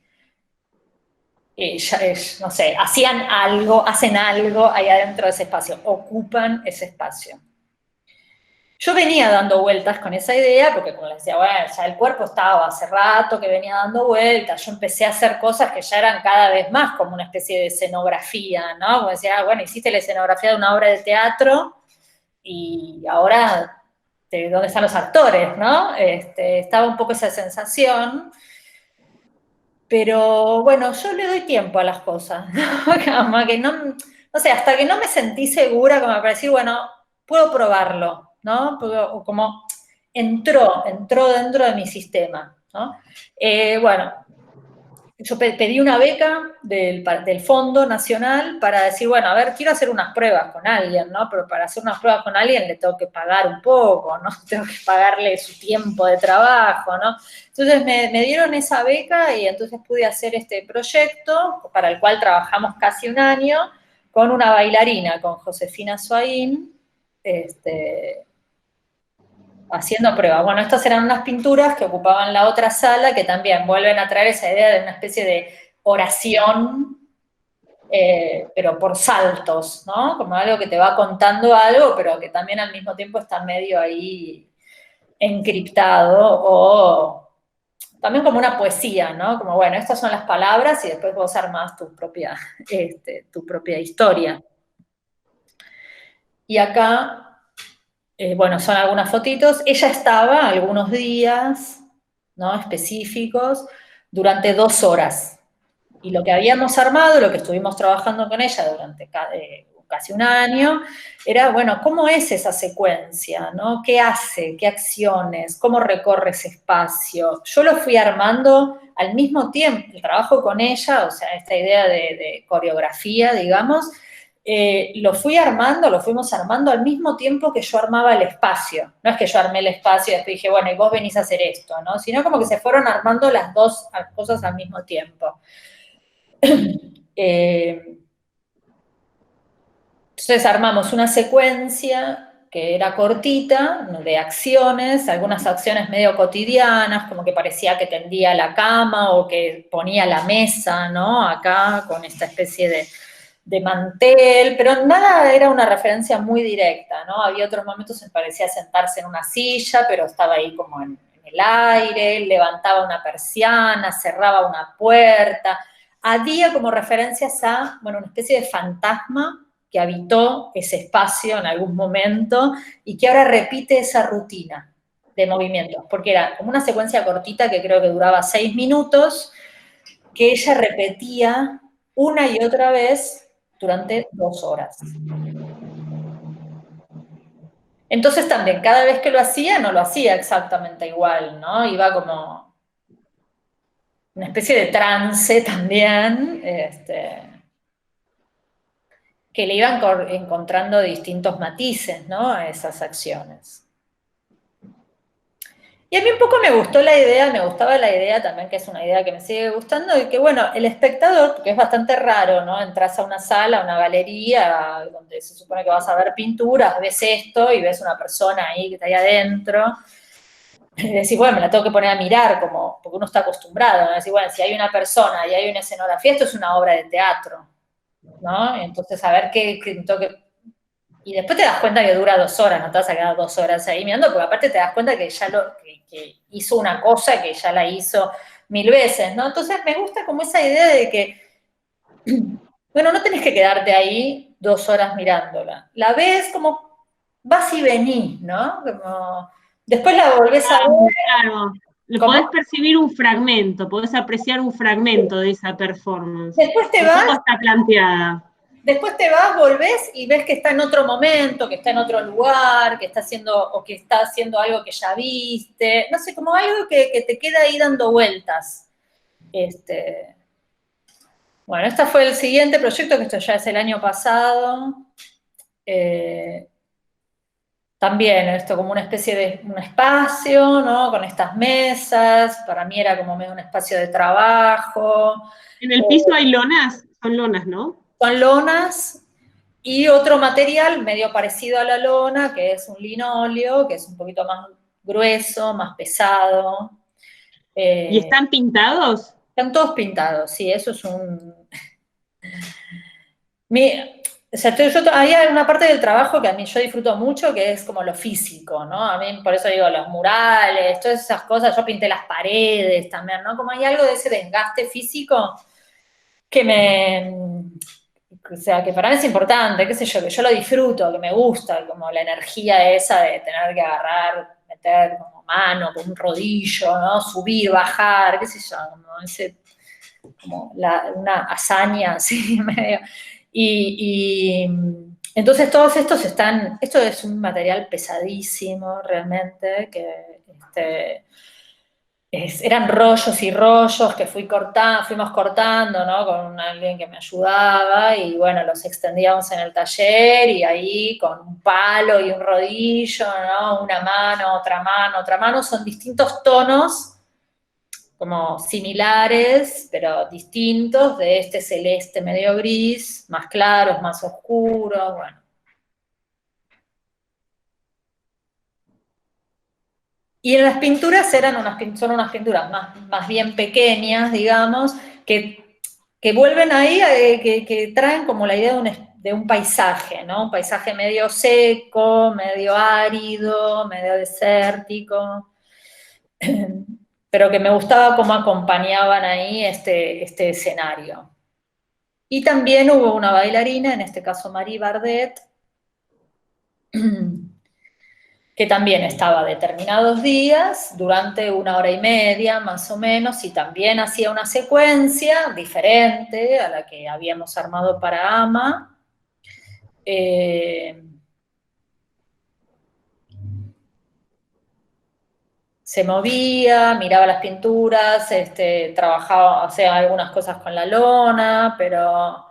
no sé, hacían algo, hacen algo ahí adentro de ese espacio, ocupan ese espacio. Yo venía dando vueltas con esa idea, porque como les decía, bueno, ya el cuerpo estaba hace rato que venía dando vueltas, yo empecé a hacer cosas que ya eran cada vez más como una especie de escenografía, ¿no? Como decía, bueno, hiciste la escenografía de una obra de teatro, y ahora, ¿dónde están los actores, no? Estaba un poco esa sensación, pero bueno, yo le doy tiempo a las cosas, ¿no? Como que no sé, hasta que no me sentí segura como para decir, bueno, puedo probarlo, ¿no? O como entró dentro de mi sistema, ¿no? Bueno, yo pedí una beca del Fondo Nacional para decir, bueno, a ver, quiero hacer unas pruebas con alguien, ¿no? Pero para hacer unas pruebas con alguien le tengo que pagar un poco, ¿no? Tengo que pagarle su tiempo de trabajo, ¿no? Entonces me dieron esa beca y entonces pude hacer este proyecto, para el cual trabajamos casi un año, con una bailarina, con Josefina Swain, haciendo pruebas. Bueno, estas eran unas pinturas que ocupaban la otra sala, que también vuelven a traer esa idea de una especie de oración, pero por saltos, ¿no? Como algo que te va contando algo, pero que también al mismo tiempo está medio ahí encriptado, o también como una poesía, ¿no? Como, bueno, estas son las palabras y después vos armás tu propia historia. Y acá, bueno, son algunas fotitos. Ella estaba algunos días, ¿no? Específicos, durante 2 horas. Y lo que habíamos armado, lo que estuvimos trabajando con ella durante casi un año, era, bueno, ¿cómo es esa secuencia, no? ¿Qué hace? ¿Qué acciones? ¿Cómo recorre ese espacio? Yo lo fui armando al mismo tiempo, el trabajo con ella, o sea, esta idea de coreografía, digamos, lo fuimos armando al mismo tiempo que yo armaba el espacio. No es que yo armé el espacio y después dije, bueno, y vos venís a hacer esto, ¿no? Sino como que se fueron armando las dos cosas al mismo tiempo. Entonces armamos una secuencia que era cortita, de acciones, algunas acciones medio cotidianas, como que parecía que tendía la cama o que ponía la mesa, ¿no? Acá con esta especie de mantel, pero nada era una referencia muy directa, ¿no? Había otros momentos en que parecía sentarse en una silla, pero estaba ahí como en el aire, levantaba una persiana, cerraba una puerta. Había como referencias a, bueno, una especie de fantasma que habitó ese espacio en algún momento y que ahora repite esa rutina de movimientos, porque era como una secuencia cortita que creo que duraba 6 minutos, que ella repetía una y otra vez durante 2 horas. Entonces también, cada vez que lo hacía, no lo hacía exactamente igual, ¿no? Iba como una especie de trance también, que le iban encontrando distintos matices, ¿no? A esas acciones. Y a mí un poco me gustaba la idea también, que es una idea que me sigue gustando, y que, bueno, el espectador, porque es bastante raro, ¿no? Entras a una sala, a una galería, donde se supone que vas a ver pinturas, ves esto y ves una persona ahí que está ahí adentro, y decís, bueno, me la tengo que poner a mirar, como, porque uno está acostumbrado, ¿no? Decís, bueno, si hay una persona y hay una escenografía, esto es una obra de teatro, ¿no? Entonces, a ver qué y después te das cuenta que dura 2 horas, no te vas a quedar 2 horas ahí mirando, porque aparte te das cuenta que ya que hizo una cosa que ya la hizo 1000 veces, ¿no? Entonces me gusta como esa idea de que, bueno, no tenés que quedarte ahí 2 horas mirándola. La ves como vas y venís, ¿no? Como, después la volvés a ver. Claro, podés percibir un fragmento, podés apreciar un fragmento de esa performance. Después te vas. ¿Cómo está planteada? Después te vas, volvés y ves que está en otro momento, que está en otro lugar, que está haciendo algo que ya viste, no sé, como algo que te queda ahí dando vueltas. Bueno, este fue el siguiente proyecto, que esto ya es el año pasado. También esto como una especie de un espacio, ¿no? Con estas mesas, para mí era como medio un espacio de trabajo. En el piso hay lonas, son lonas, ¿no? Son lonas. Y otro material medio parecido a la lona, que es un linóleo, que es un poquito más grueso, más pesado. ¿Y están pintados? Están todos pintados, sí, eso es un... O sea, hay una parte del trabajo que a mí yo disfruto mucho, que es como lo físico, ¿no? A mí, por eso digo, los murales, todas esas cosas, yo pinté las paredes también, ¿no? Como hay algo de ese desgaste físico que o sea, que para mí es importante, qué sé yo, que yo lo disfruto, que me gusta, como la energía esa de tener que agarrar, meter como mano, con un rodillo, ¿no? Subir, bajar, qué sé yo, como una hazaña así medio. Y entonces todos estos esto es un material pesadísimo realmente, que eran rollos y rollos que fuimos cortando, ¿no? Con alguien que me ayudaba y bueno, los extendíamos en el taller y ahí con un palo y un rodillo, ¿no? Una mano, otra mano, son distintos tonos como similares, pero distintos, de este celeste medio gris, más claros, más oscuros, bueno. Y en las pinturas son unas pinturas más bien pequeñas, digamos, que vuelven ahí, que traen como la idea de un paisaje, ¿no? Un paisaje medio seco, medio árido, medio desértico, pero que me gustaba cómo acompañaban ahí este escenario. Y también hubo una bailarina, en este caso Marie Bardet, que también estaba determinados días, durante 1 hora y media más o menos, y también hacía una secuencia diferente a la que habíamos armado para AMA. Se movía, miraba las pinturas, trabajaba, hacía algunas cosas con la lona, pero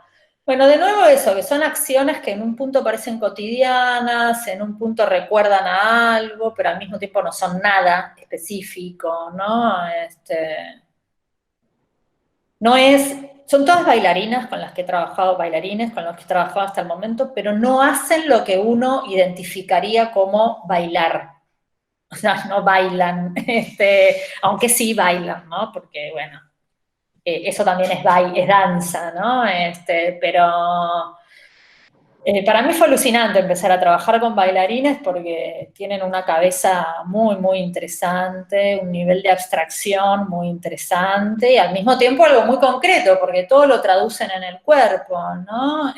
bueno, de nuevo eso, que son acciones que en un punto parecen cotidianas, en un punto recuerdan a algo, pero al mismo tiempo no son nada específico, ¿no? Son todas bailarinas con las que he trabajado, bailarines con los que he trabajado hasta el momento, pero no hacen lo que uno identificaría como bailar. O sea, no bailan, aunque sí bailan, ¿no? Porque, bueno, eso también es danza, ¿no? Pero para mí fue alucinante empezar a trabajar con bailarines porque tienen una cabeza muy, muy interesante, un nivel de abstracción muy interesante y al mismo tiempo algo muy concreto porque todo lo traducen en el cuerpo, ¿no?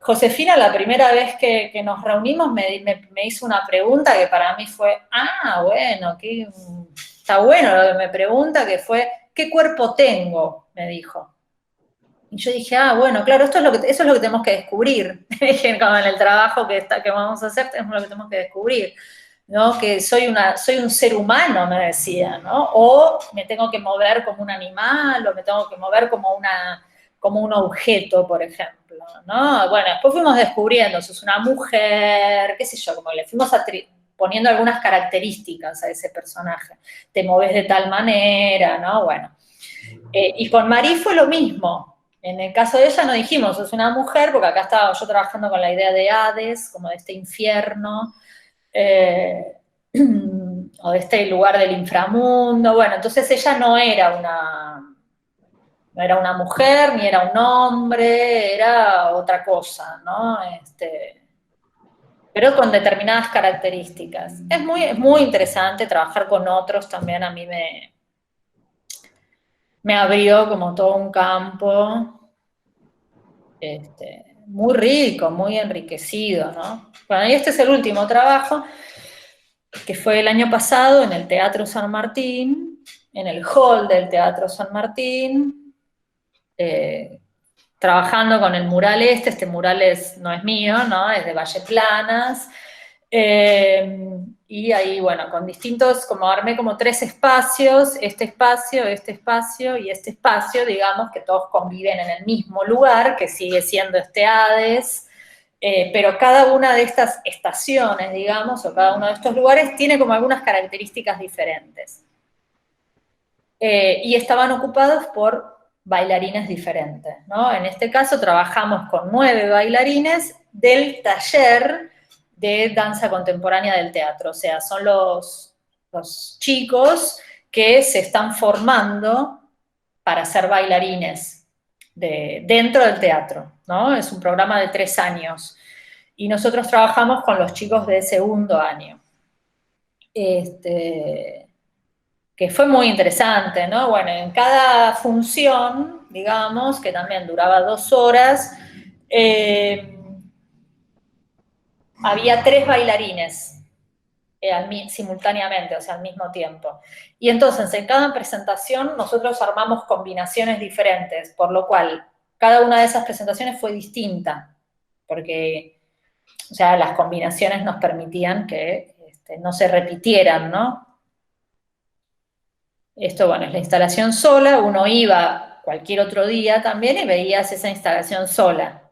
Josefina, la primera vez que nos reunimos, me hizo una pregunta que para mí fue, bueno, está bueno lo que me pregunta, que fue, ¿qué cuerpo tengo? Me dijo. Y yo dije, bueno, claro, eso es lo que tenemos que descubrir. Como en el trabajo que vamos a hacer, es lo que tenemos que descubrir. ¿No? Que soy un ser humano, me decía, ¿no? O me tengo que mover como un animal, o me tengo que mover como un objeto, por ejemplo, ¿no? Bueno, después fuimos descubriendo, sos una mujer, qué sé yo, como le fuimos poniendo algunas características a ese personaje. Te moves de tal manera, ¿no? Bueno. Y con Marí fue lo mismo. En el caso de ella no dijimos, sos una mujer, porque acá estaba yo trabajando con la idea de Hades, como de este infierno, o de este lugar del inframundo. Bueno, entonces ella no era una mujer, ni era un hombre, era otra cosa, ¿no? Pero con determinadas características. Es muy interesante trabajar con otros también, a mí me abrió como todo un campo muy rico, muy enriquecido, ¿no? Bueno, y este es el último trabajo, que fue el año pasado en el Teatro San Martín, en el hall del Teatro San Martín, trabajando con el mural este mural no es mío, ¿no? Es de Valle Planas, y ahí, bueno, con distintos, como armé como 3 espacios, este espacio y este espacio, digamos, que todos conviven en el mismo lugar, que sigue siendo Hades, pero cada una de estas estaciones, digamos, o cada uno de estos lugares tiene como algunas características diferentes. Y estaban ocupados por bailarines diferentes, ¿no? En este caso trabajamos con 9 bailarines del taller de danza contemporánea del teatro. O sea, son los chicos que se están formando para ser bailarines dentro del teatro, ¿no? Es un programa de 3 años. Y nosotros trabajamos con los chicos de segundo año. Que fue muy interesante, ¿no? Bueno, en cada función, digamos, que también duraba 2 horas, había 3 bailarines simultáneamente, o sea, al mismo tiempo. Y entonces, en cada presentación, nosotros armamos combinaciones diferentes, por lo cual, cada una de esas presentaciones fue distinta, porque, o sea, las combinaciones nos permitían que no se repitieran, ¿no? Esto, bueno, es la instalación sola, uno iba cualquier otro día también y veías esa instalación sola.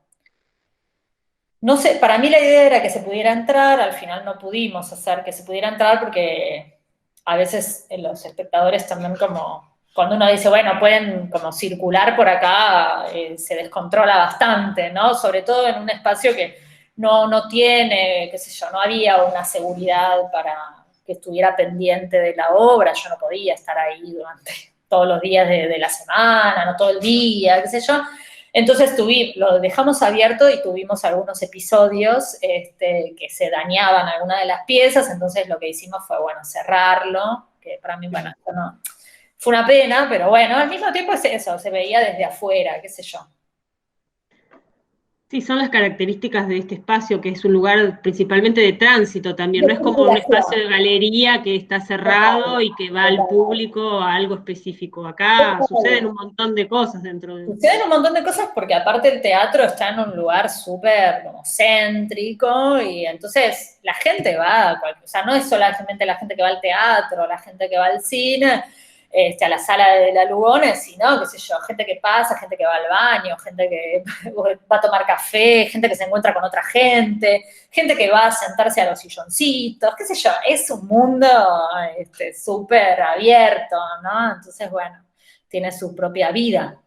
No sé, para mí la idea era que se pudiera entrar, al final no pudimos hacer que se pudiera entrar porque a veces los espectadores también como, cuando uno dice, bueno, pueden como circular por acá, se descontrola bastante, ¿no? Sobre todo en un espacio que no tiene, qué sé yo, no había una seguridad para que estuviera pendiente de la obra, yo no podía estar ahí durante todos los días de la semana, no todo el día, qué sé yo. Entonces lo dejamos abierto y tuvimos algunos episodios que se dañaban algunas de las piezas, entonces lo que hicimos fue, bueno, cerrarlo, que para mí, bueno, no, fue una pena, pero bueno, al mismo tiempo es eso, se veía desde afuera, qué sé yo. Sí, son las características de este espacio, que es un lugar principalmente de tránsito también, no es como un espacio de galería que está cerrado y que va al público a algo específico. Acá suceden un montón de cosas dentro de... Suceden un montón de cosas porque aparte el teatro está en un lugar súper como céntrico y entonces la gente va, o sea, no es solamente la gente que va al teatro, la gente que va al cine, a la sala de la Lugones, sino, qué sé yo, gente que pasa, gente que va al baño, gente que va a tomar café, gente que se encuentra con otra gente que va a sentarse a los silloncitos, qué sé yo, es un mundo súper abierto, ¿no? Entonces, bueno, tiene su propia vida.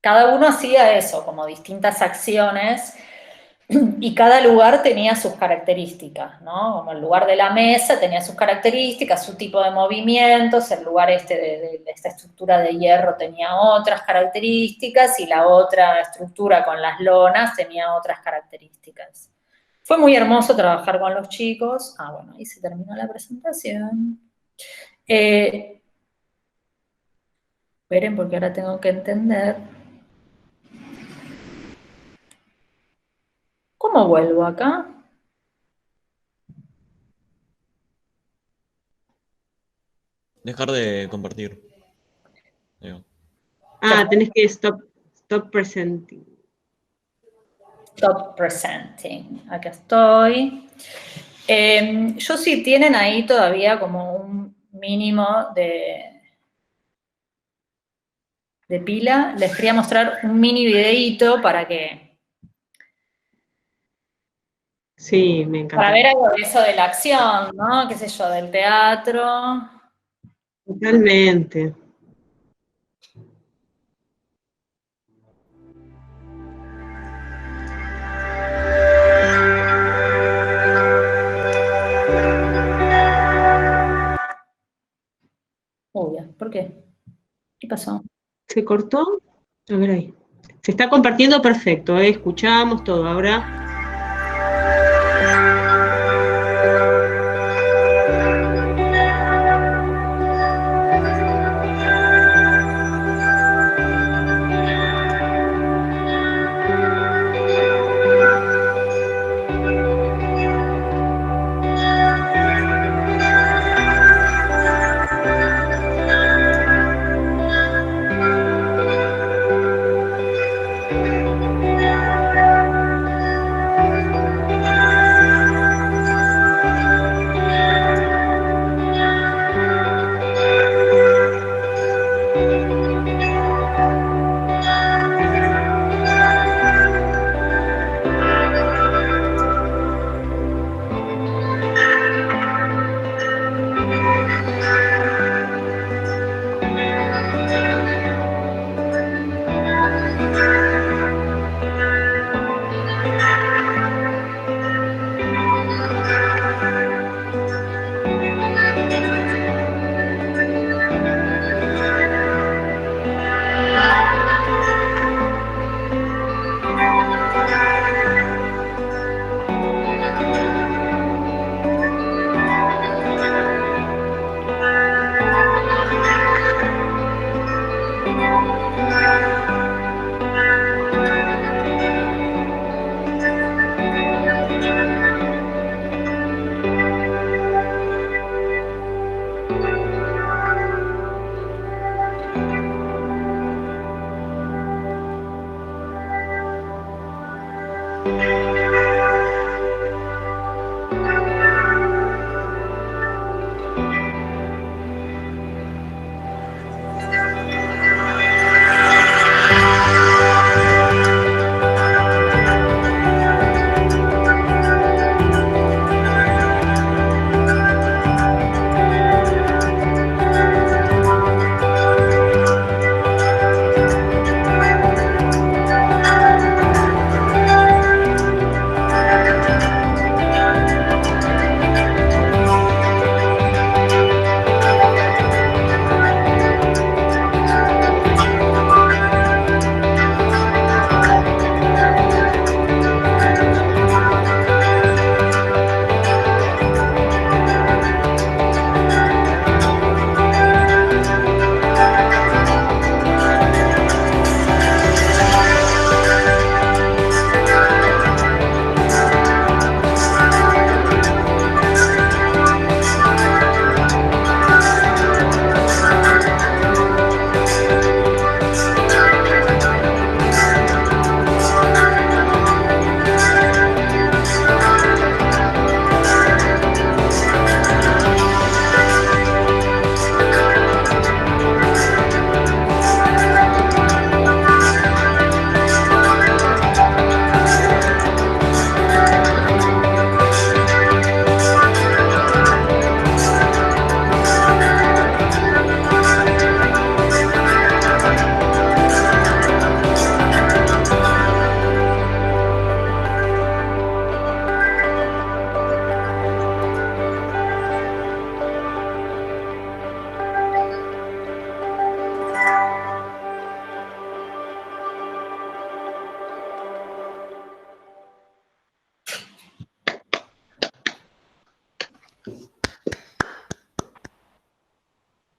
Cada uno hacía eso, como distintas acciones, y cada lugar tenía sus características, ¿no? Como el lugar de la mesa tenía sus características, su tipo de movimientos, el lugar de esta estructura de hierro tenía otras características, y la otra estructura con las lonas tenía otras características. Fue muy hermoso trabajar con los chicos. Ah, bueno, ahí se terminó la presentación. Esperen, porque ahora tengo que entender. ¿Cómo vuelvo acá? Dejar de compartir. Tenés que stop presenting. Stop presenting. Acá estoy. Yo sí tienen ahí todavía como un mínimo de pila. Les quería mostrar un mini videíto para que... Sí, me encanta. Para ver algo de eso de la acción, ¿no? Qué sé yo, del teatro. Totalmente. Uy, ¿por qué? ¿Qué pasó? ¿Se cortó? A ver ahí. Se está compartiendo perfecto, escuchamos todo. Ahora...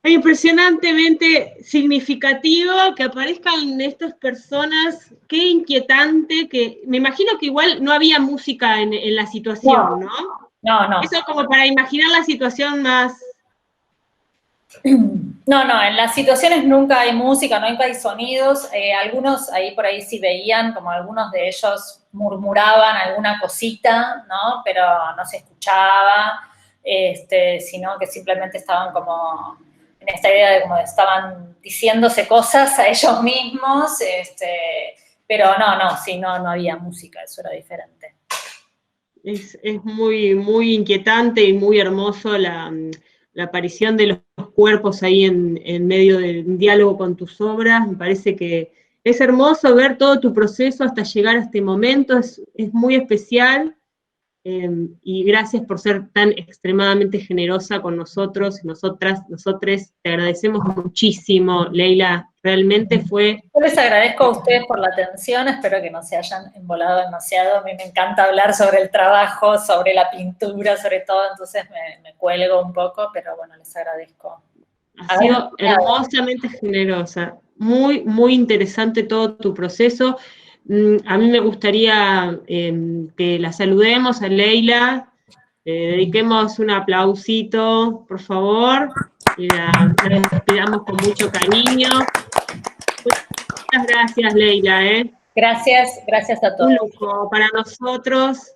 Impresionantemente significativo que aparezcan estas personas, qué inquietante, que me imagino que igual no había música en la situación, ¿no? No. Eso como para imaginar la situación más... No, en las situaciones nunca hay música, nunca hay sonidos. Algunos ahí por ahí sí veían, como algunos de ellos murmuraban alguna cosita, ¿no? Pero no se escuchaba, sino que simplemente estaban como en esta idea de como estaban diciéndose cosas a ellos mismos, pero no había música, eso era diferente. Es muy, muy inquietante y muy hermoso la aparición de los cuerpos ahí en medio del diálogo con tus obras. Me parece que es hermoso ver todo tu proceso hasta llegar a este momento, es muy especial, y gracias por ser tan extremadamente generosa con nosotros, nosotres, te agradecemos muchísimo, Leila, realmente fue... Yo les agradezco a ustedes por la atención, espero que no se hayan embolado demasiado, a mí me encanta hablar sobre el trabajo, sobre la pintura, sobre todo, entonces me cuelgo un poco, pero bueno, les agradezco. Ha sido hermosamente generosa, muy, muy interesante todo tu proceso. A mí me gustaría que la saludemos a Leila, dediquemos un aplausito, por favor, y la despidamos con mucho cariño. Muchas gracias, Leila. Gracias a todos. Un lujo para nosotros.